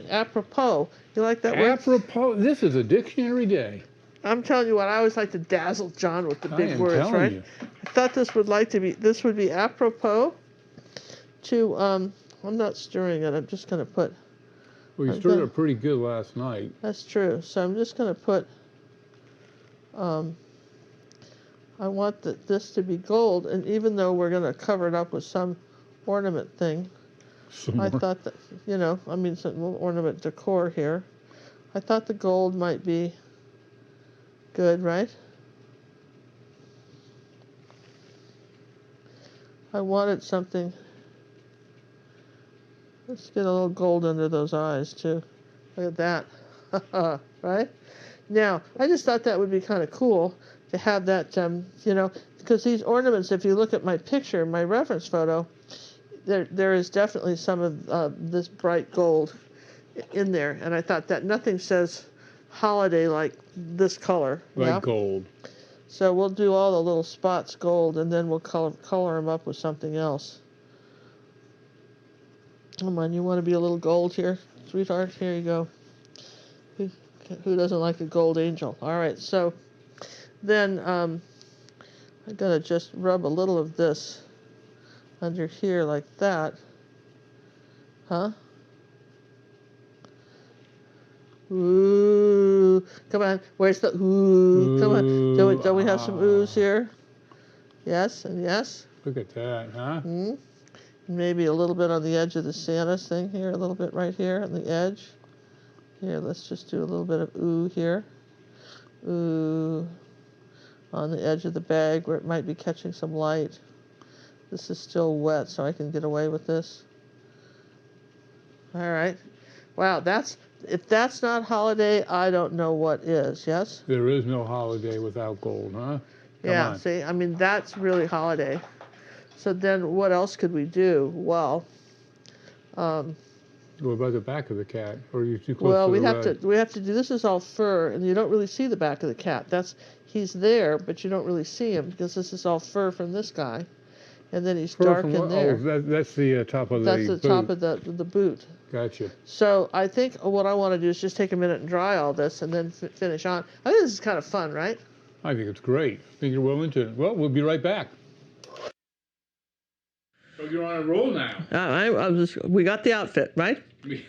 apropos. You like that word? Apropos. This is a dictionary day. I'm telling you what, I always like to dazzle John with the big words, telling right? you. I thought this would be apropos to I'm not stirring it. I'm just going to put. Well, you stirred it pretty good last night. That's true. So I'm just going to put, I want this to be gold, and even though we're going to cover it up with some ornament thing, I thought that, you know, I mean, some little ornament decor here. I thought the gold might be good, right? I wanted something. Let's get a little gold under those eyes, too. Look at that. Right? Now, I just thought that would be kind of cool to have that, you know, because these ornaments, if you look at my picture, my reference photo, there is definitely some of this bright gold in there. And I thought that nothing says holiday like this color. Like gold. So we'll do all the little spots gold, and then we'll color them up with something else. Come on, you want to be a little gold here, sweetheart? Here you go. Who doesn't like a gold angel? All right, so then I'm going to just rub a little of this under here like that. Huh? Ooh, come on. Where's the ooh? Come on. Don't we have some oohs here? Yes and yes. Look at that, huh? Mm-hmm. Maybe a little bit on the edge of the sienna thing here, a little bit right here on the edge. Here, let's just do a little bit of ooh here. Ooh. On the edge of the bag where it might be catching some light. This is still wet, so I can get away with this. All right. Wow, if that's not holiday, I don't know what is, yes? There is no holiday without gold, huh? Yeah, see, I mean, that's really holiday. So then what else could we do? Well, what about the back of the cat? Or are you too close to the red? we have to do, this is all fur, and you don't really see the back of the cat. He's there, but you don't really see him because this is all fur from this guy. And then he's dark in there. Oh, that's the top of the boot. That's the top of the boot. Gotcha. So I think what I want to do is just take a minute and dry all this and then finish on. I think this is kind of fun, right? I think it's great. I think you're well into it. Well, we'll be right back. So you're on a roll now. We got the outfit, right? Woo!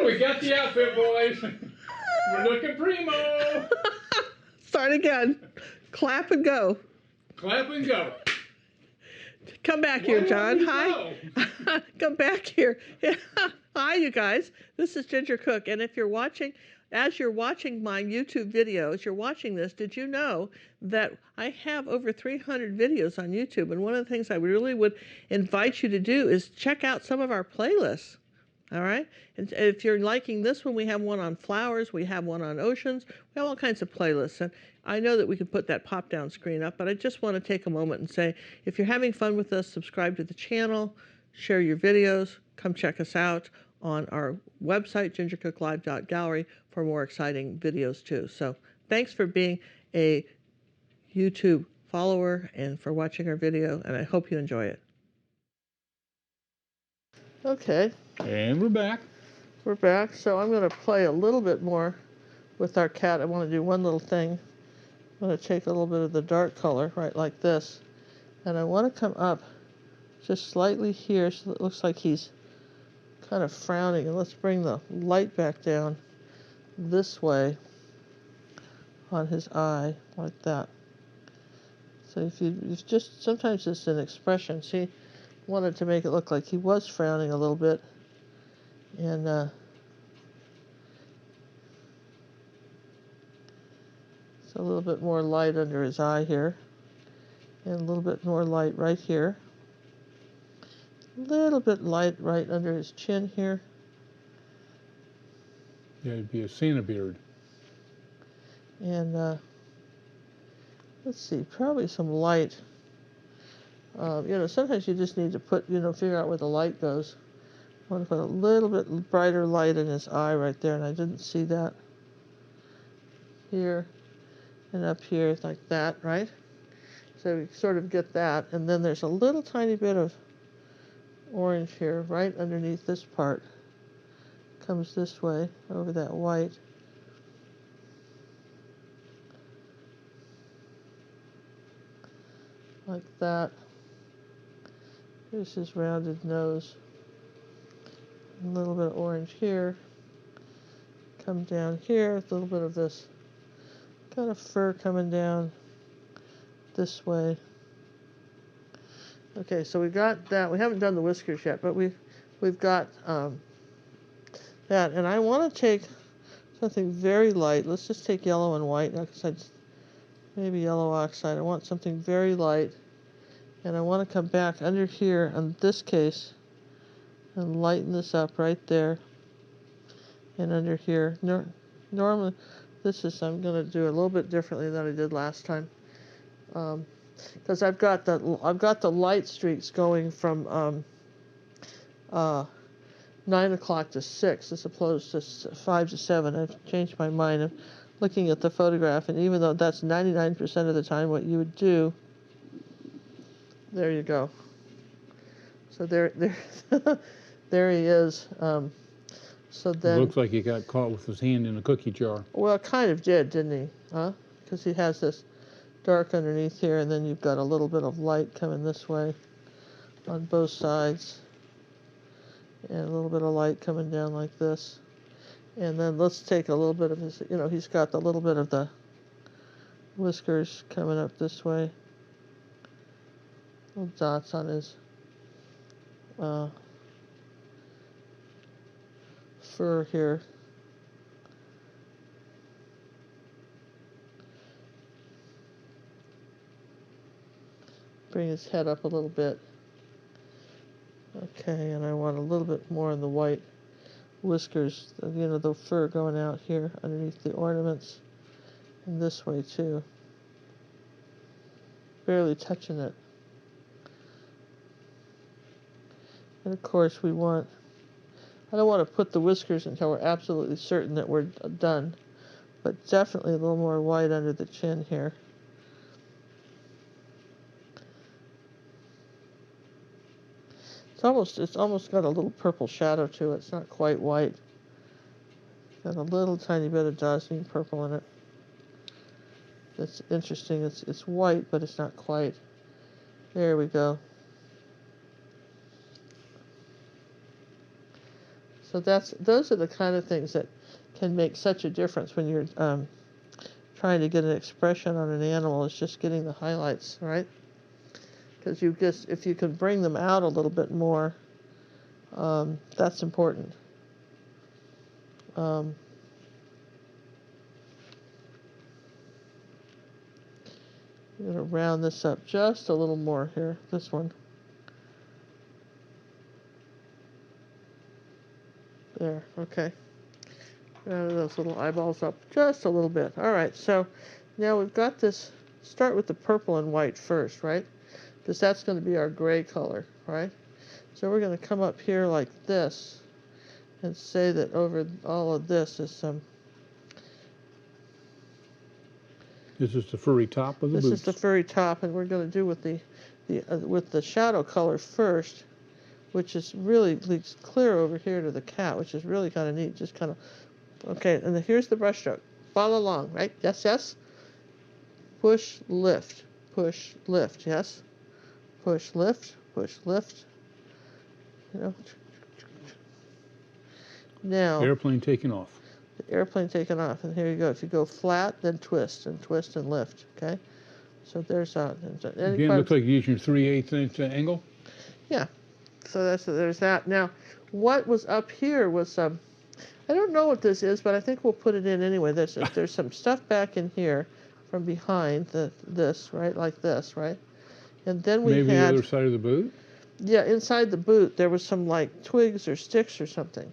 We got the outfit, boys. We're looking primo. Start again. Clap and go. Clap and go. Come back here, John. Hi. Come back here. Hi, you guys. This is Ginger Cook, and if you're watching, as you're watching my YouTube videos, you're watching this, did you know that I have over 300 videos on YouTube? And one of the things I really would invite you to do is check out some of our playlists. All right. And if you're liking this one, we have one on flowers. We have one on oceans. We have all kinds of playlists. And I know that we can put that pop-down screen up, but I just want to take a moment and say, if you're having fun with us, subscribe to the channel, share your videos, come check us out on our website, gingercooklive.gallery, for more exciting videos too. So thanks for being a YouTube follower and for watching our video, and I hope you enjoy it. Okay. And we're back. We're back. So I'm going to play a little bit more with our cat. I want to do one little thing. I'm going to take a little bit of the dark color, right like this, and I want to come up just slightly here so it looks like he's kind of frowning. And let's bring the light back down this way on his eye, like that. So if you just, sometimes it's an expression. See, wanted to make it look like he was frowning a little bit, and so a little bit more light under his eye here, and a little bit more light right here, a little bit light right under his chin here. Yeah, it'd be a sienna beard. And let's see, probably some light. You know, sometimes you just need to put, you know, figure out where the light goes. I want to put a little bit brighter light in his eye right there, and I didn't see that. Here and up here, like that, right? So we sort of get that, and then there's a little tiny bit of orange here, right underneath this part. Comes this way, over that white. Like that. Here's his rounded nose. A little bit of orange here. Come down here, a little bit of this kind of fur coming down this way. Okay, so we got that. We haven't done the whiskers yet, but we've got that. And I want to take something very light. Let's just take yellow and white. Maybe yellow oxide. I want something very light. And I want to come back under here in this case and lighten this up right there and under here. Normally, I'm going to do a little bit differently than I did last time. Because I've got the light streaks going from 9 o'clock to 6 as opposed to 5 to 7. I've changed my mind. I'm looking at the photograph, and even though that's 99% of the time what you would do, there you go. So there, there he is. So then, Looks like he got caught with his hand in a cookie jar. well, kind of did, didn't he? Huh? Because he has this dark underneath here, and then you've got a little bit of light coming this way on both sides, and a little bit of light coming down like this. And then let's take a little bit of his, you know, he's got the little bit of the whiskers coming up this way. Little dots on his fur here. Bring his head up a little bit. Okay, and I want a little bit more in the white whiskers, you know, the fur going out here underneath the ornaments. And this way too. Barely touching it. And of course I don't want to put the whiskers until we're absolutely certain that we're done. But definitely a little more white under the chin here. It's almost got a little purple shadow to it. It's not quite white. Got a little tiny bit of dioxazine purple in it. That's interesting. It's white, but it's not quite. There we go. So those are the kind of things that can make such a difference when you're trying to get an expression on an animal. It's just getting the highlights, right? Because if you can bring them out a little bit more, that's important. I'm going to round this up just a little more here, this one. There, okay. Those little eyeballs up just a little bit. All right, so now we've got this. Start with the purple and white first, right? Because that's going to be our gray color, right? So we're going to come up here like this and say that over all of this is some. This is the furry top of the boots. This is the furry top, and we're going to do with the shadow color first, which is really leaks clear over here to the cat, which is really kind of neat. Just kind of okay, and here's the brush stroke. Follow along, right? Yes, yes. Push, lift, yes. Push, lift, you know. Now, Airplane taking off. the airplane taking off, and here you go. If you go flat, then twist and lift, okay? So there's that. Again, looks like you're using 3/8 inch angle. Yeah, so there's that. Now, what was up here was I don't know what this is, but I think we'll put it in anyway. There's some stuff back in here from behind this, right, like this, right? And then we maybe had the other side of the boot. Yeah, inside the boot there was some like twigs or sticks or something.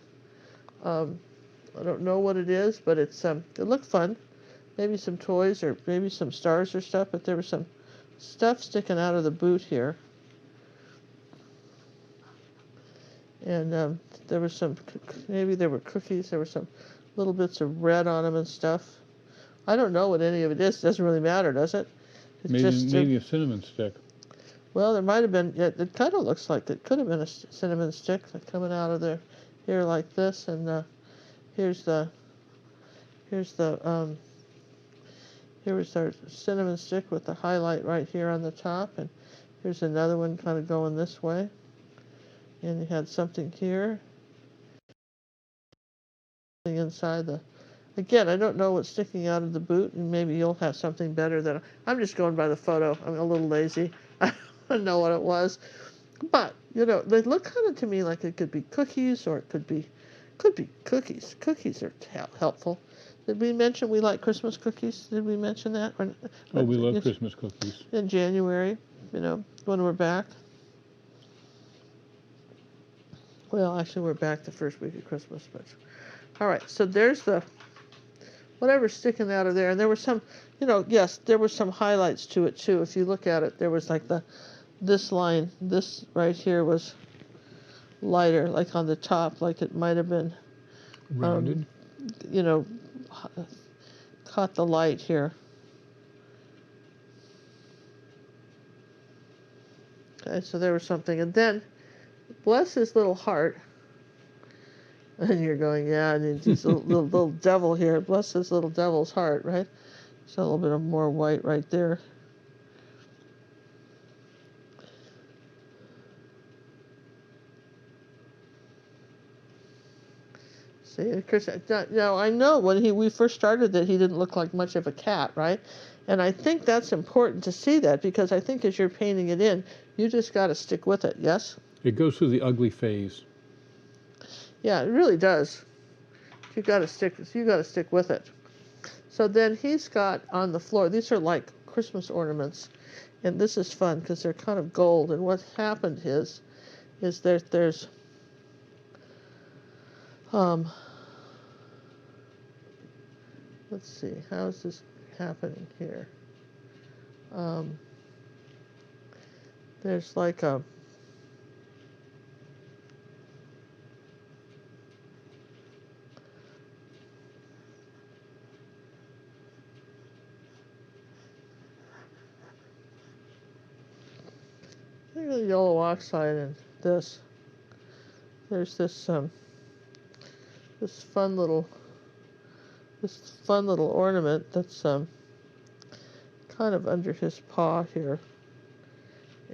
I don't know what it is, but it looked fun. Maybe some toys or maybe some stars or stuff. But there was some stuff sticking out of the boot here, and there was maybe there were cookies. There were some little bits of red on them and stuff. I don't know what any of it is. It doesn't really matter, does it? It's maybe a cinnamon stick. Well, there might have been. Yeah, it kind of looks like it could have been a cinnamon stick coming out of there, here like this, and here's our cinnamon stick with the highlight right here on the top, and here's another one kind of going this way, and you had something here, inside the. Again, I don't know what's sticking out of the boot, and maybe you'll have something better than I'm just going by the photo. I'm a little lazy. I don't know what it was, but they look kind of to me like it could be cookies, or it could be cookies. Cookies are helpful. Did we mention we like Christmas cookies? Did we mention that? Oh, we love Christmas cookies. In January, when we're back. Well, actually, we're back the first week of Christmas, but all right. So there's the whatever's sticking out of there, and there were some, yes, there were some highlights to it too. If you look at it, there was like this line, this right here was lighter, like on the top, like it might have been rounded. Caught the light here. Okay, so there was something, and then bless his little heart. And you're going, yeah, and he's a little devil here. Bless his little devil's heart, right? So a little bit of more white right there. See, Chris, now I know when we first started that he didn't look like much of a cat, right? And I think that's important to see that, because I think as you're painting it in, you just got to stick with it, yes? It goes through the ugly phase. Yeah, it really does. You got to stick with it. So then he's got on the floor, these are like Christmas ornaments, and this is fun because they're kind of gold. And what happened is there's let's see, how is this happening here? There's like a yellow oxide and this. There's this fun little ornament that's kind of under his paw here,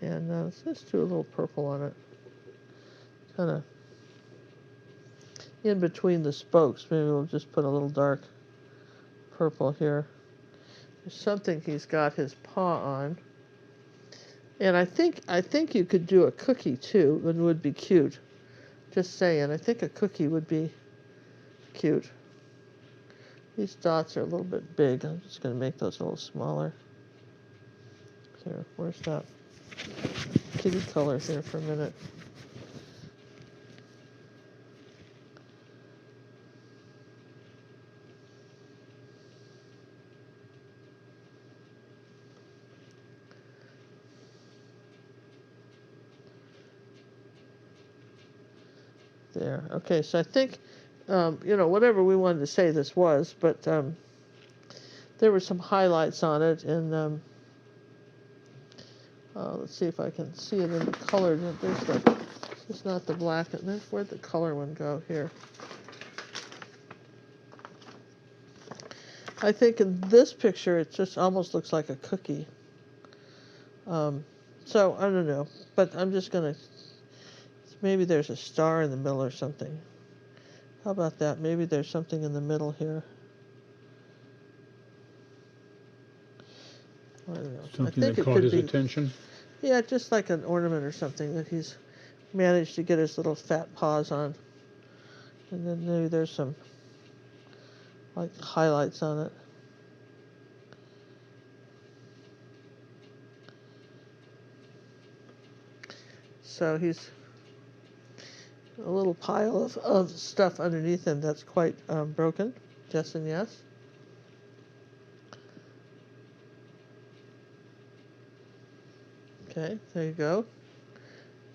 and let's just do a little purple on it, kind of in between the spokes. Maybe we'll just put a little dark purple here. There's something he's got his paw on. And I think you could do a cookie too, and would be cute. Just saying, I think a cookie would be cute. These dots are a little bit big. I'm just going to make those a little smaller. There, where's that kitty color here for a minute? There. Okay, so I think, whatever we wanted to say this was, but there were some highlights on it, and let's see if I can see it in the colored. It's not the black. Where'd the color one go? Here. I think in this picture, it just almost looks like a cookie. So I don't know, but I'm just gonna. Maybe there's a star in the middle or something. How about that? Maybe there's something in the middle here. I don't know. Something that caught his attention? Yeah, just like an ornament or something that he's managed to get his little fat paws on. And then maybe there's some, like, highlights on it. So he's a little pile of stuff underneath him that's quite broken. Yes and yes. Okay, there you go.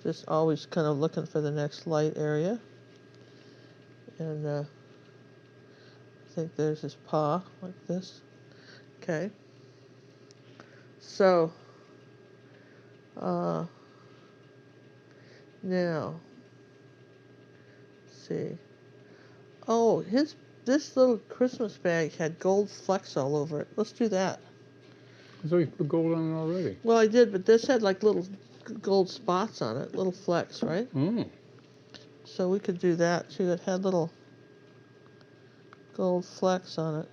Just always kind of looking for the next light area. And I think there's his paw, like this. Okay. So, now, let's see. Oh, this little Christmas bag had gold flecks all over it. Let's do that. So you put gold on it already. Well, I did, but this had like little gold spots on it, little flecks, right? Oh. So we could do that too. It had little gold flecks on it.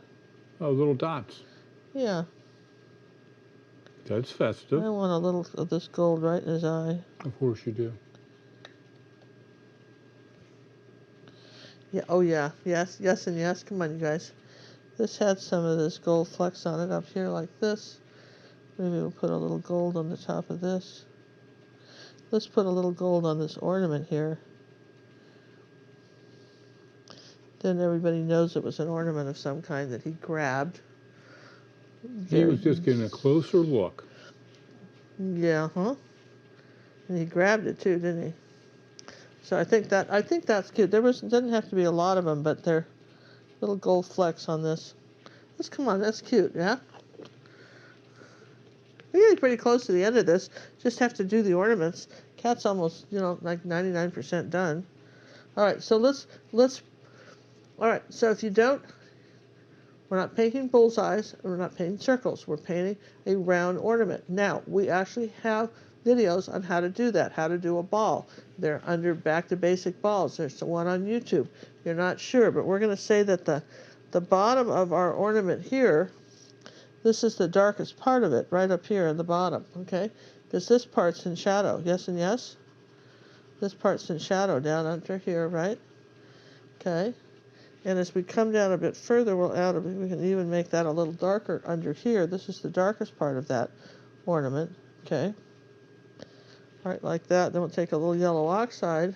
Oh, little dots. Yeah. That's festive. I want a little of this gold right in his eye. Of course you do. Yeah. Oh, yeah. Yes. Yes, and yes. Come on, you guys. This had some of this gold flecks on it up here, like this. Maybe we'll put a little gold on the top of this. Let's put a little gold on this ornament here. Then everybody knows it was an ornament of some kind that he grabbed. He was just getting a closer look. Yeah, huh? And he grabbed it too, didn't he? So I think that's cute. Doesn't have to be a lot of them, but they're little gold flecks on this. Come on, that's cute, yeah? We're getting pretty close to the end of this. Just have to do the ornaments. Cat's almost, like 99% done. All right, so let's. All right, so if you don't, we're not painting bullseyes, and we're not painting circles. We're painting a round ornament. Now, we actually have videos on how to do that, how to do a ball. They're under Back to Basic Balls. There's one on YouTube. You're not sure, but we're going to say that the bottom of our ornament here, this is the darkest part of it, right up here in the bottom, okay? Because this part's in shadow, yes and yes? This part's in shadow down under here, right? Okay. And as we come down a bit further, we can even make that a little darker under here. This is the darkest part of that ornament, okay? All right, like that. Then we'll take a little yellow oxide.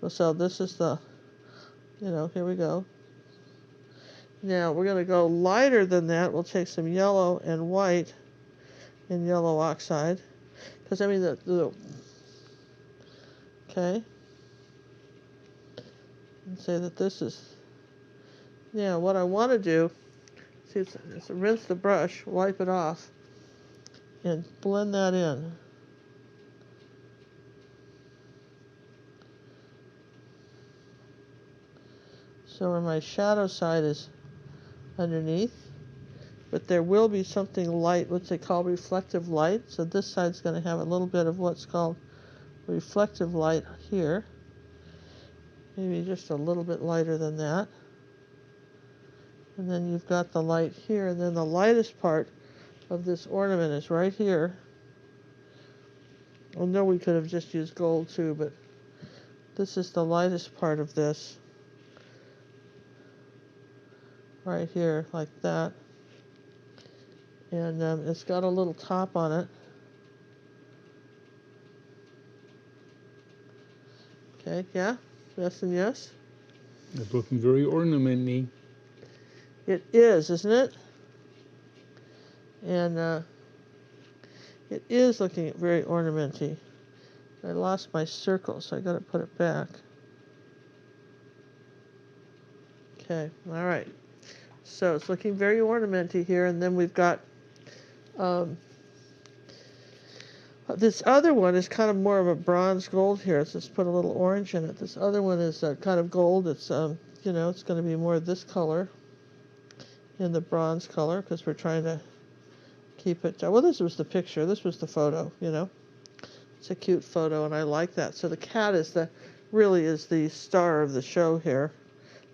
So this is the, here we go. Now we're going to go lighter than that. We'll take some yellow and white in yellow oxide. Because, I mean, okay. And say that this is, what I want to do, see, it's rinse the brush, wipe it off, and blend that in. So where my shadow side is underneath, but there will be something light, what they call reflective light. So this side's going to have a little bit of what's called reflective light here. Maybe just a little bit lighter than that. And then you've got the light here, and then the lightest part of this ornament is right here. I know we could have just used gold too, but this is the lightest part of this. Right here, like that. And it's got a little top on it. Okay, yeah? Yes and yes? It's looking very ornamenty. It is, isn't it? And it is looking very ornamenty. I lost my circle, so I got to put it back. Okay, all right. So it's looking very ornamenty here, and then we've got um, this other one is kind of more of a bronze gold here. Let's just put a little orange in it. This other one is kind of gold. It's you know, it's going to be more of this color in the bronze color because we're trying to keep it. Well, this was the picture. This was the photo. You know, it's a cute photo, and I like that. So the cat is really is the star of the show here,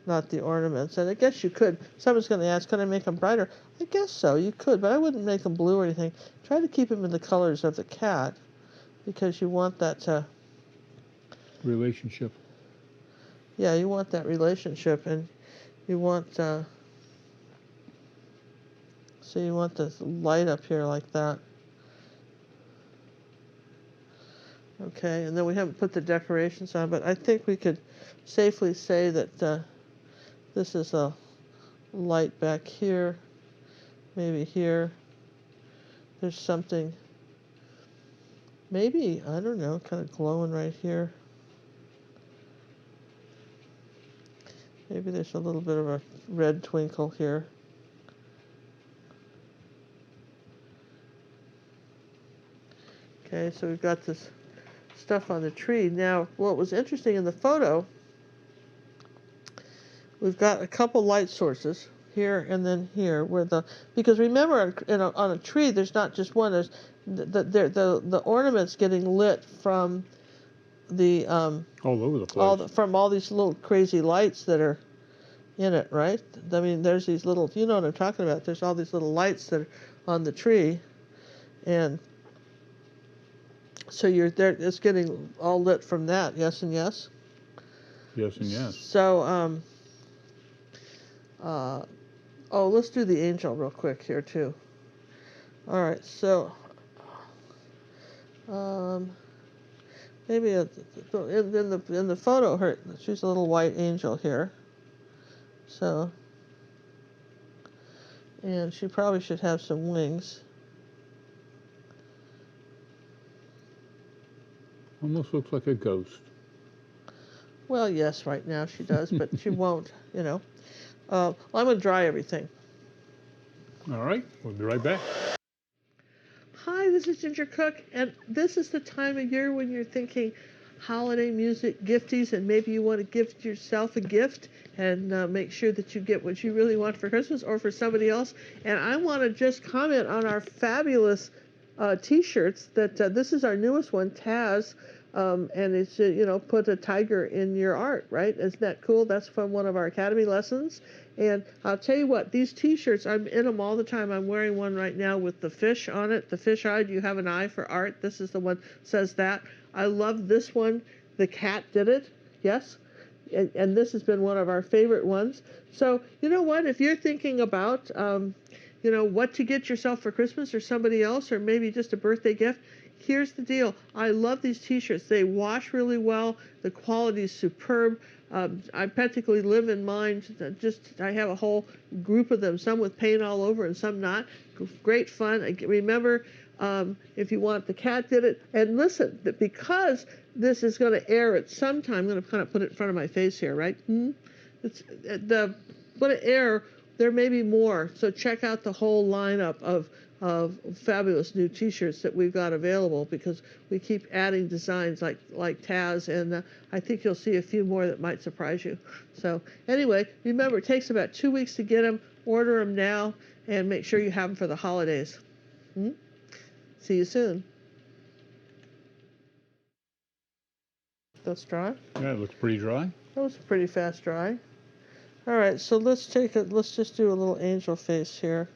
not the ornaments. And I guess you could. Someone's going to ask, can I make them brighter? I guess so. You could, but I wouldn't make them blue or anything. Try to keep them in the colors of the cat because you want that relationship. Yeah, you want that relationship, and you want so you want this light up here like that. Okay, and then we haven't put the decorations on, but I think we could safely say that this is a light back here, maybe here. There's something, maybe, I don't know, kind of glowing right here. Maybe there's a little bit of a red twinkle here. Okay, so we've got this stuff on the tree. Now, what was interesting in the photo, we've got a couple light sources here and then here, because remember on a tree there's not just one. There's the ornaments getting lit from the all over the place. From all these little crazy lights that are in it, right? I mean, there's these little, you know what I'm talking about. There's all these little lights that are on the tree, and so you're there. It's getting all lit from that. Yes and yes. Yes and yes. So oh, let's do the angel real quick here too. All right, so maybe in the photo, she's a little white angel here. So, and she probably should have some wings. Almost looks like a ghost. Well, yes, right now she does, but she won't, you know. Well, I'm going to dry everything. All right, we'll be right back. Hi, this is Ginger Cook, and this is the time of year when you're thinking holiday music, gifties, and maybe you want to gift yourself a gift and make sure that you get what you really want for Christmas or for somebody else. And I want to just comment on our fabulous t-shirts that this is our newest one, Taz, and it's, you know, put a tiger in your art, right? Isn't that cool? That's from one of our Academy lessons. And I'll tell you what, these t-shirts, I'm in them all the time. I'm wearing one right now with the fish on it. The fish eye, do you have an eye for art? This is the one that says that. I love this one. The cat did it. Yes. And this has been one of our favorite ones. So, you know what? If you're thinking about, you know, what to get yourself for Christmas or somebody else, or maybe just a birthday gift, here's the deal. I love these t-shirts. They wash really well. The quality is superb. I practically live in mine. I have a whole group of them, some with paint all over and some not. Great fun. Remember, if you want, the cat did it. And listen, because this is going to air at some time, I'm going to kind of put it in front of my face here, right? It's going to air. There may be more. So check out the whole lineup of fabulous new t-shirts that we've got available, because we keep adding designs like Taz, and I think you'll see a few more that might surprise you. So anyway, remember, it takes about 2 weeks to get them. Order them now and make sure you have them for the holidays. See you soon. That's dry. Yeah, it looks pretty dry. That was a pretty fast dry. All right, so let's just do a little angel face here.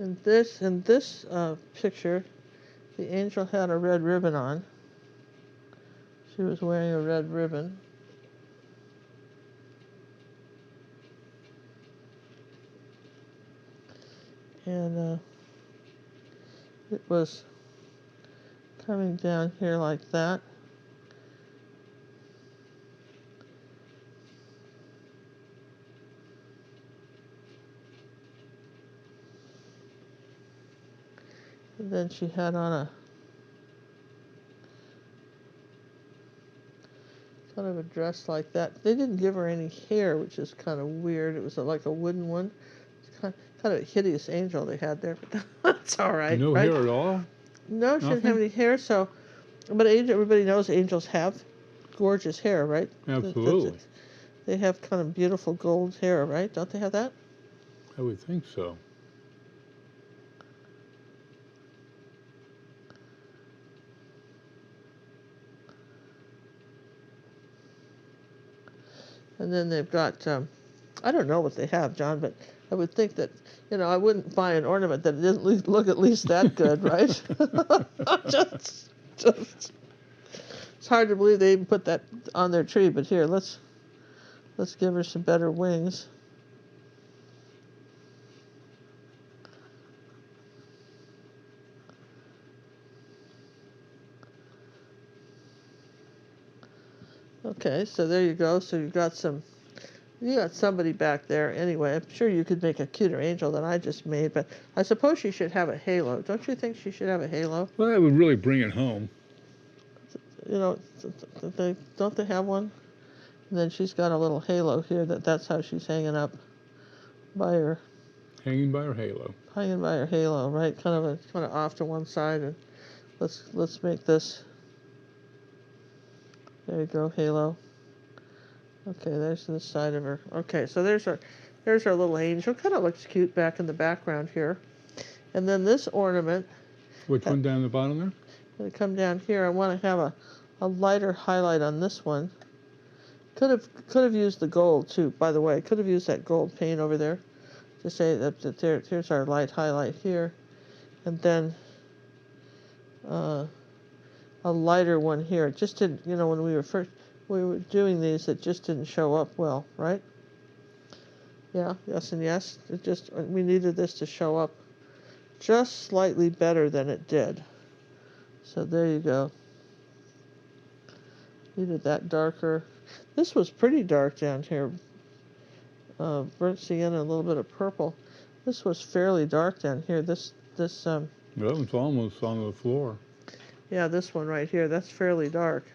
In this picture, the angel had a red ribbon on. She was wearing a red ribbon. And it was coming down here like that. And then she had on a kind of a dress like that. They didn't give her any hair, which is kind of weird. It was like a wooden one. It's kind of a hideous angel they had there, but that's all right, No right? hair at all? No, she didn't have Nothing? any hair, so, but everybody knows angels have gorgeous hair, right? Absolutely. They have kind of beautiful gold hair, right? Don't they have that? I would think so. And then they've got, I don't know what they have, John, but I would think that, I wouldn't buy an ornament that didn't look at least that good, right? just, it's hard to believe they even put that on their tree, but here, let's give her some better wings. Okay, so there you go. So you got somebody back there. Anyway, I'm sure you could make a cuter angel than I just made, but I suppose she should have a halo. Don't you think she should have a halo? Well, that would really bring it home. Don't they have one? And then she's got a little halo here. That's how she's hanging up by her. Hanging by her halo. Hanging by her halo, right? Kind of off to one side, and let's make this. There you go, halo. Okay, there's the side of her. Okay, so there's our little angel. Kind of looks cute back in the background here. And then this ornament. Which one down the bottom there? Going to come down here. I want to have a lighter highlight on this one. Could have used the gold too, by the way. Could have used that gold paint over there to say that here's our light highlight here, and then a lighter one here. It just didn't, when we were doing these, it just didn't show up well, right? Yeah, yes and yes. We needed this to show up just slightly better than it did. So there you go. Needed that darker. This was pretty dark down here. Burnt sienna, a little bit of purple. This was fairly dark down here. This Well, it's almost on the floor. Yeah, this one right here. That's fairly dark.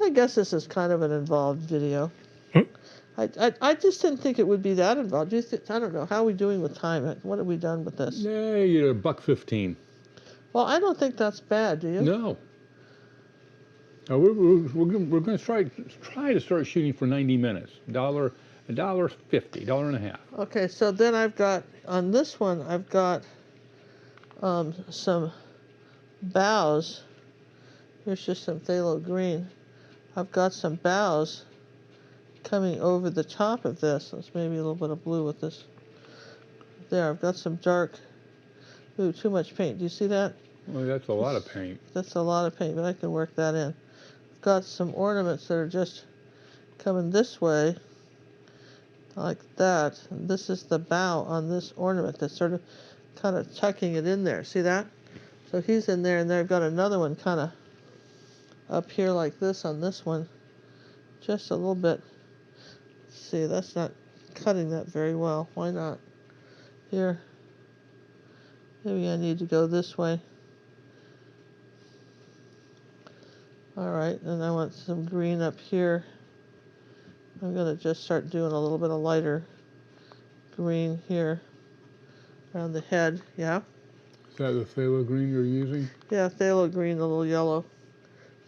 I guess this is kind of an involved video. I just didn't think it would be that involved. I don't know. How are we doing with time? What have we done with this? Yeah, you're $1.15. Well, I don't think that's bad, do you? No. We're going to try to start shooting for 90 minutes. $1.50, $1.50. Okay, so then I've got, on this one, I've got some boughs. Here's just some phthalo green. I've got some boughs coming over the top of this. Let's maybe a little bit of blue with this. There, I've got some dark. Ooh, too much paint. Do you see that? Well, that's a lot of paint. That's a lot of paint, but I can work that in. I've got some ornaments that are just coming this way, like that. And this is the bow on this ornament that's sort of kind of tucking it in there. See that? So he's in there, and there I've got another one kind of up here like this on this one. Just a little bit. See, that's not cutting that very well. Why not? Here. Maybe I need to go this way. Alright, and I want some green up here. I'm going to just start doing a little bit of lighter green here around the head. Yeah? Is that the phthalo green you're using? Yeah, phthalo green, a little yellow.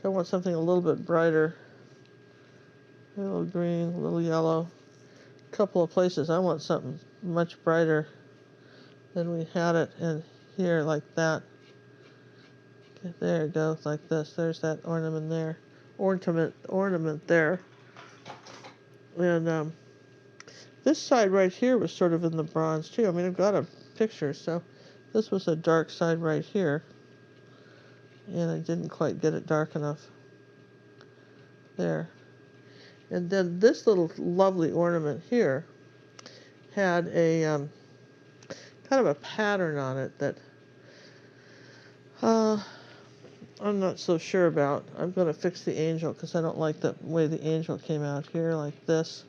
So I want something a little bit brighter. Phthalo green, a little yellow. A couple of places I want something much brighter than we had it in here, like that. Okay, there it goes, like this. There's that ornament there. Ornament there. And this side right here was sort of in the bronze too. I mean, I've got a picture, so this was a dark side right here. And I didn't quite get it dark enough. There. And then this little lovely ornament here had a kind of a pattern on it that I'm not so sure about. I'm going to fix the angel because I don't like the way the angel came out here, like this.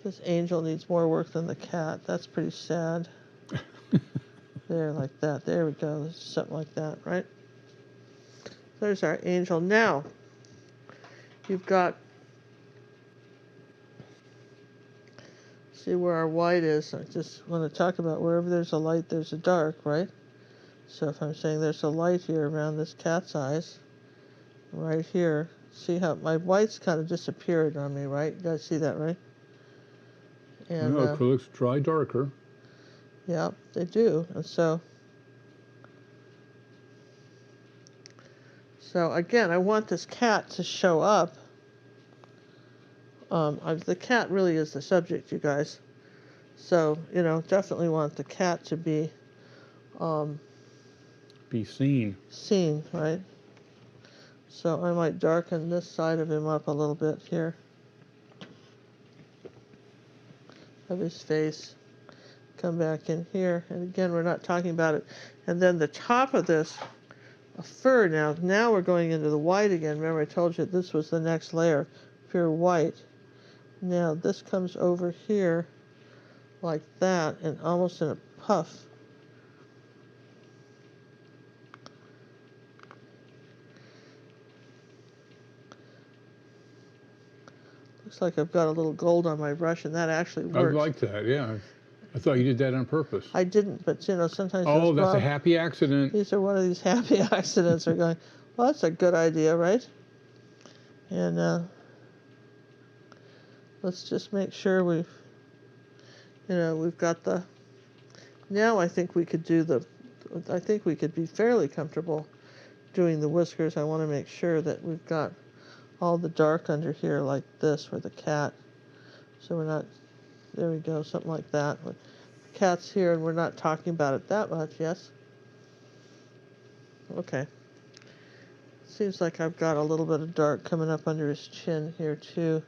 This angel needs more work than the cat. That's pretty sad. There, like that. There we go. Something like that, right? There's our angel. Now, you've got, see where our white is. I just want to talk about wherever there's a light, there's a dark, right? So if I'm saying there's a light here around this cat's eyes, right here, see how my whites kind of disappeared on me, right? You guys see that, right? And Well, acrylics dry darker. yeah, they do. And so again, I want this cat to show up. The cat really is the subject, you guys. So, you know, definitely want the cat to be seen. Seen, right? So I might darken this side of him up a little bit here. Of his face. Come back in here. And again, we're not talking about it. And then the top of this, a fur. Now we're going into the white again. Remember I told you this was the next layer. Pure white. Now this comes over here like that and almost in a puff. Looks like I've got a little gold on my brush, and that actually works. I like that, yeah. I thought you did that on purpose. I didn't, but you know, sometimes. Oh, that's a happy accident. These are one of these happy accidents. Are going, well, that's a good idea, right? And let's just make sure we've got the. Now I think we could do the. I think we could be fairly comfortable doing the whiskers. I want to make sure that we've got all the dark under here like this for the cat. So we're not, there we go, something like that. The cat's here and we're not talking about it that much, yes? Okay. Seems like I've got a little bit of dark coming up under his chin here too.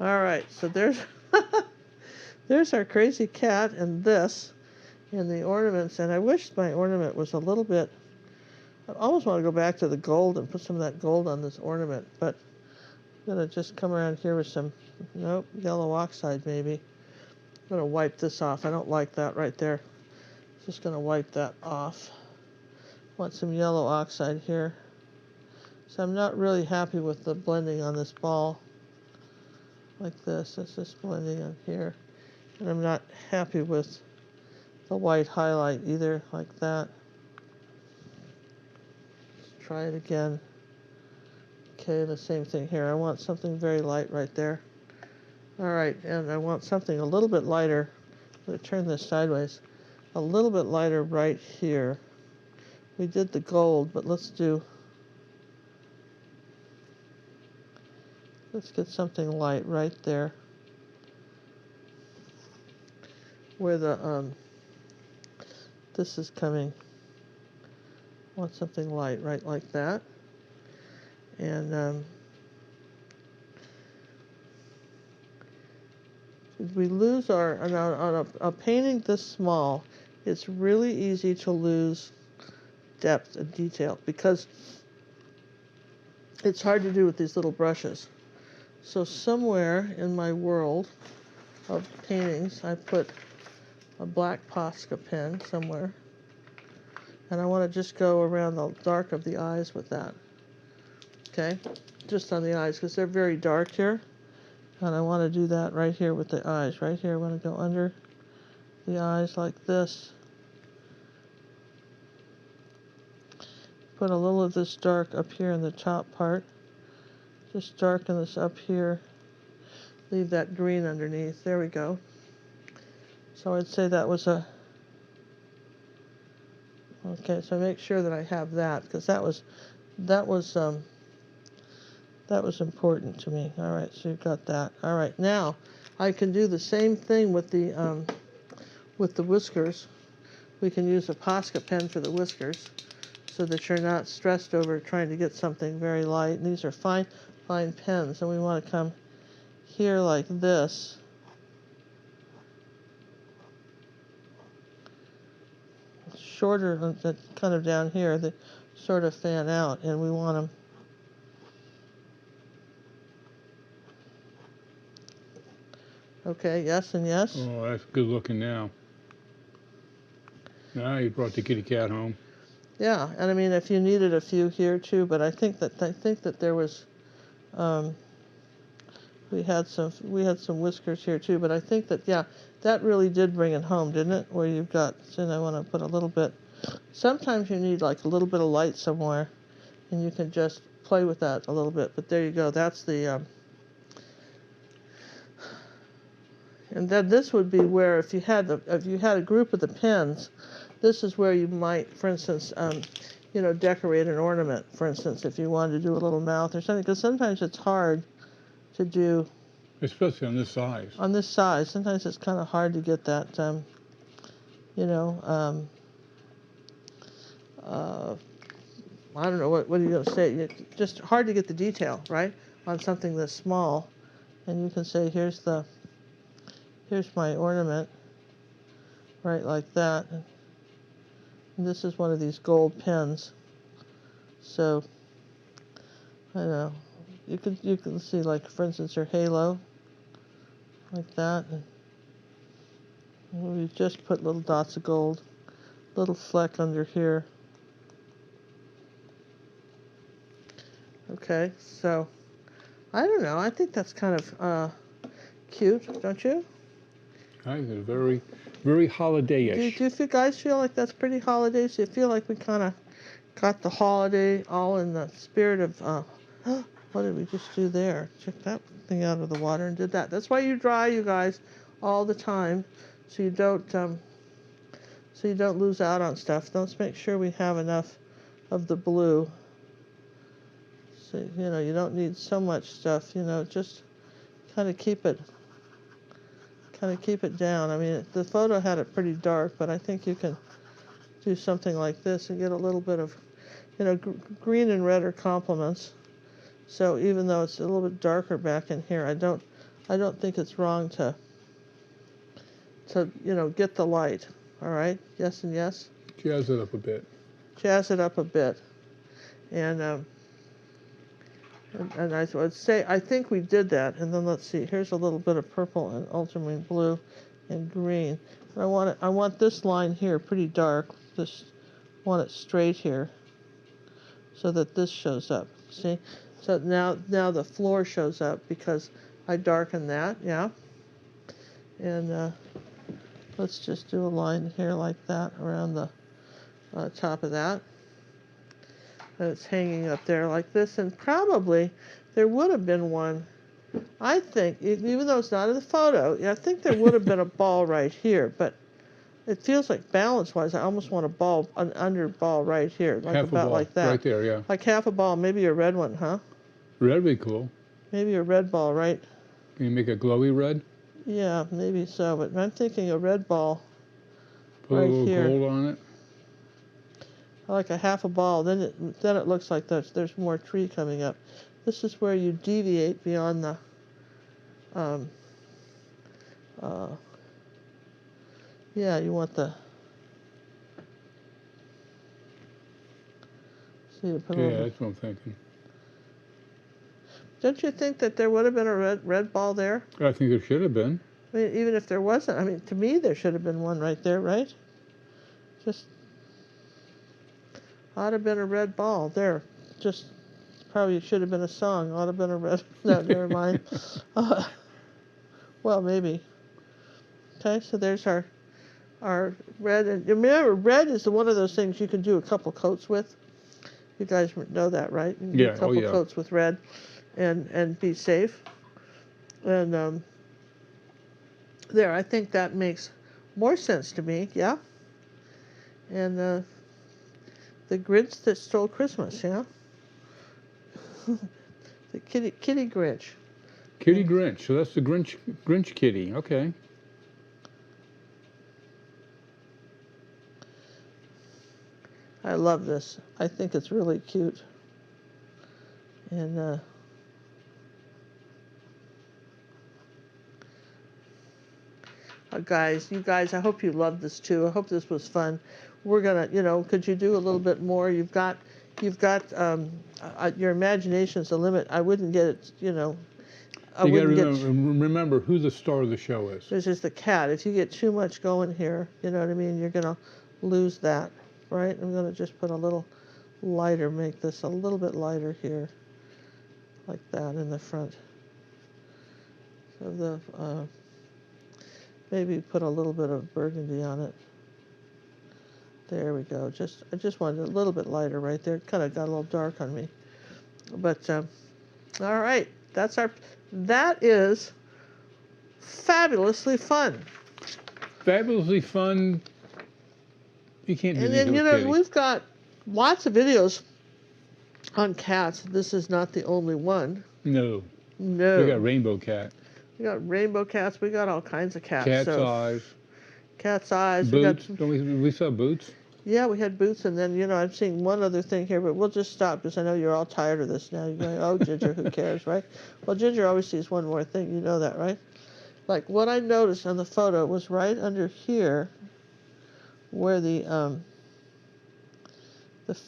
All right, so there's there's our crazy cat and this and the ornaments. And I wish my ornament was a little bit, I almost want to go back to the gold and put some of that gold on this ornament, but I'm going to just come around here with some, nope, yellow oxide maybe. I'm going to wipe this off. I don't like that right there. Just going to wipe that off. Want some yellow oxide here. So I'm not really happy with the blending on this ball. Like this. It's just blending on here. And I'm not happy with the white highlight either, like that. Let's try it again. Okay, the same thing here. I want something very light right there. All right, and I want something a little bit lighter. I'm going to turn this sideways. A little bit lighter right here. We did the gold, but let's get something light right there. Where the, this is coming. I want something light right like that. And, we lose our, on a painting this small, it's really easy to lose depth and detail because it's hard to do with these little brushes. So somewhere in my world of paintings, I put a black Posca pen somewhere, and I want to just go around the dark of the eyes with that. Okay, just on the eyes because they're very dark here. And I want to do that right here with the eyes. Right here, I want to go under the eyes like this. Put a little of this dark up here in the top part. Just darken this up here. Leave that green underneath. There we go. So I'd say that was a... Okay, so make sure that I have that because that was important to me. All right, so you've got that. All right, now I can do the same thing with the whiskers. We can use a Posca pen for the whiskers so that you're not stressed over trying to get something very light. And these are fine pens, and we want to come here like this. shorter, kind of down here, they sort of fan out, and we want them. Okay, yes and yes. Oh, that's good looking now. Now you brought the kitty cat home. Yeah, and I mean, if you needed a few here too, but I think that there was, we had some whiskers here too, but I think that, yeah, that really did bring it home, didn't it? Where you've got, so I want to put a little bit. Sometimes you need like a little bit of light somewhere, and you can just play with that a little bit. But there you go. That's the. And then this would be where if you had a group of the pens, this is where you might, for instance, decorate an ornament. For instance, if you wanted to do a little mouth or something, because sometimes it's hard to do. Especially on this size. On this size, sometimes it's kind of hard to get that. I don't know what are you going to say. It's just hard to get the detail right on something this small, and you can say here's my ornament, right, like that. And this is one of these gold pens. So I don't know. You can see, like, for instance, your halo, like that. And we just put little dots of gold, little fleck under here. Okay, so I don't know. I think that's kind of cute, don't you? I think it's very, very holiday-ish. Do you guys feel like that's pretty holidays? Do you feel like we kind of got the holiday all in the spirit of, what did we just do there? Check that thing out of the water and did that. That's why you dry, you guys, all the time, so you don't lose out on stuff. Let's make sure we have enough of the blue. So, you don't need so much stuff, just kind of keep it down. I mean, the photo had it pretty dark, but I think you can do something like this and get a little bit of, green and red are complements. So even though it's a little bit darker back in here, I don't think it's wrong to get the light. All right, yes and yes. Jazz it up a bit. Jazz it up a bit, and I would say I think we did that. And then let's see. Here's a little bit of purple and ultramarine blue, and green. And I want this line here pretty dark. Just want it straight here, so that this shows up. See, so now the floor shows up because I darkened that. Yeah, and let's just do a line here like that around the top of that. And it's hanging up there like this, and probably there would have been one. I think, even though it's not in the photo, I think there would have been a ball right here, but it feels like balance-wise, I almost want an under ball right here, like half about a ball, like that. right there, yeah. Like half a ball, maybe a red one, huh? Red would be cool. Maybe a red ball, right? Can you make a glowy red? Yeah, maybe so, but I'm thinking a red ball Put right a little here. gold on it. Like a half a ball, then it looks like there's more tree coming up. This is where you deviate beyond the yeah, you want the see to put a Yeah, little. that's what I'm thinking. Don't you think that there would have been a red ball there? I think there should have been. I mean, even if there wasn't, I mean, to me there should have been one right there, right? Just ought to have been a red ball there. Just probably should have been a song. Ought to have been a red. No, never mind. Well, maybe. Okay, so there's our red. And remember, red is one of those things you can do a couple coats with. You guys know that, right? You can do a couple coats with red and be safe. And there, I think that makes more sense to me, yeah? And the Grinch that stole Christmas, yeah? The kitty Grinch. Kitty Grinch. So that's the Grinch kitty. Okay. I love this. I think it's really cute. And guys, you guys, I hope you loved this too. I hope this was fun. We're gonna, could you do a little bit more? Your imagination's the limit. I wouldn't get it, I You got to wouldn't get. remember who the star of the show is. This is the cat. If you get too much going here, you know what I mean, you're gonna lose that, right? I'm gonna just put a little lighter, make this a little bit lighter here, like that in the front. So maybe put a little bit of burgundy on it. There we go. I just wanted a little bit lighter right there. It kind of got a little dark on me. But all right, that is fabulously fun. Fabulously fun. You can't do And anything then with kitty. we've got lots of videos on cats. This is not the only one. No. No. We got rainbow cat. We got rainbow cats. We got all kinds of cats. Cat's eyes. Cat's eyes. Boots. We saw boots. Yeah, we had boots, and then, I'm seeing one other thing here, but we'll just stop because I know you're all tired of this now. You're going, oh, Ginger, who cares, right? Well, Ginger always sees one more thing. You know that, right? Like, what I noticed on the photo was right under here where the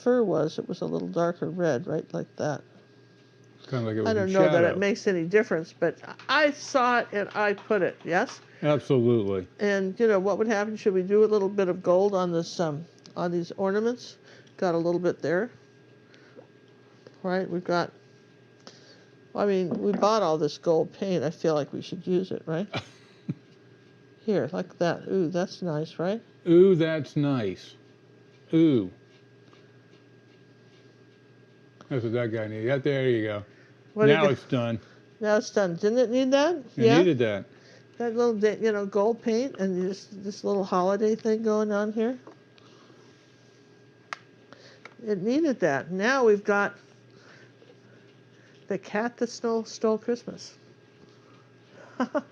fur was. It was a little darker red, right, like that. Kind of like it was I don't in know that shadow. it makes any difference, but I saw it and I put it, yes? Absolutely. And, what would happen? Should we do a little bit of gold on this, on these ornaments? Got a little bit there. Right, we bought all this gold paint. I feel like we should use it, right? Here, like that. Ooh, that's nice, right? Ooh, that's nice. Ooh. That's what that guy needed. There you go. Now it's done. Now it's done. Didn't it need that? It needed that. That little, gold paint and this little holiday thing going on here. It needed that. Now we've got the cat that stole Christmas. The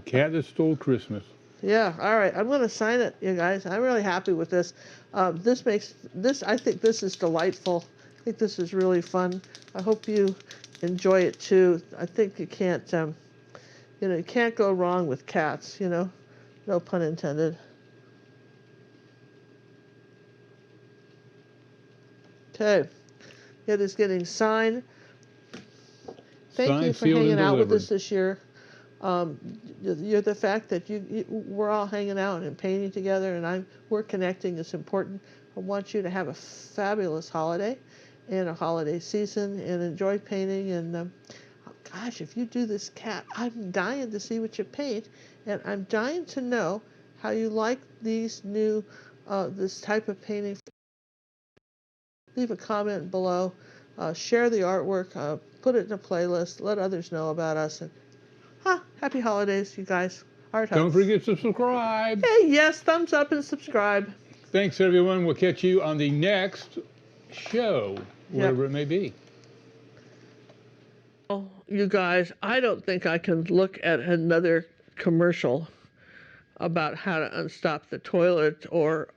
cat that stole Christmas. Yeah, all right. I'm going to sign it, you guys. I'm really happy with this. I think this is delightful. I think this is really fun. I hope you enjoy it too. I think you can't, you can't go wrong with cats, no pun intended. Okay, it is getting signed. Thank you for hanging out with us this year. You're the fact that we're all hanging out and painting together, and we're connecting is important. I want you to have a fabulous holiday and a holiday season, and enjoy painting. And gosh, if you do this cat, I'm dying to see what you paint, and I'm dying to know how you like these new, this type of painting. Leave a comment below, share the artwork, put it in a playlist, let others know about us, and happy holidays, you guys. Art Hugs. Don't forget to subscribe. Hey, yes, thumbs up and subscribe. Thanks, everyone. We'll catch you on the next show, whatever it may be. Oh, you guys, I don't think I can look at another commercial about how to unstop the toilet, or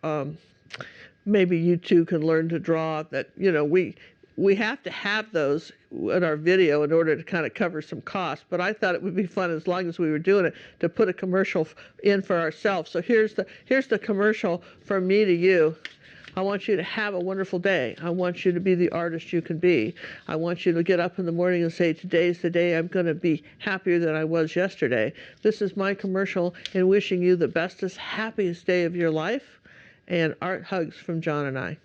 maybe you two can learn to draw. That we have to have those in our video in order to kind of cover some costs. But I thought it would be fun, as long as we were doing it, to put a commercial in for ourselves. So here's the commercial from me to you. I want you to have a wonderful day. I want you to be the artist you can be. I want you to get up in the morning and say, today's the day I'm going to be happier than I was yesterday. This is my commercial in wishing you the bestest, happiest day of your life. And art hugs from John and I.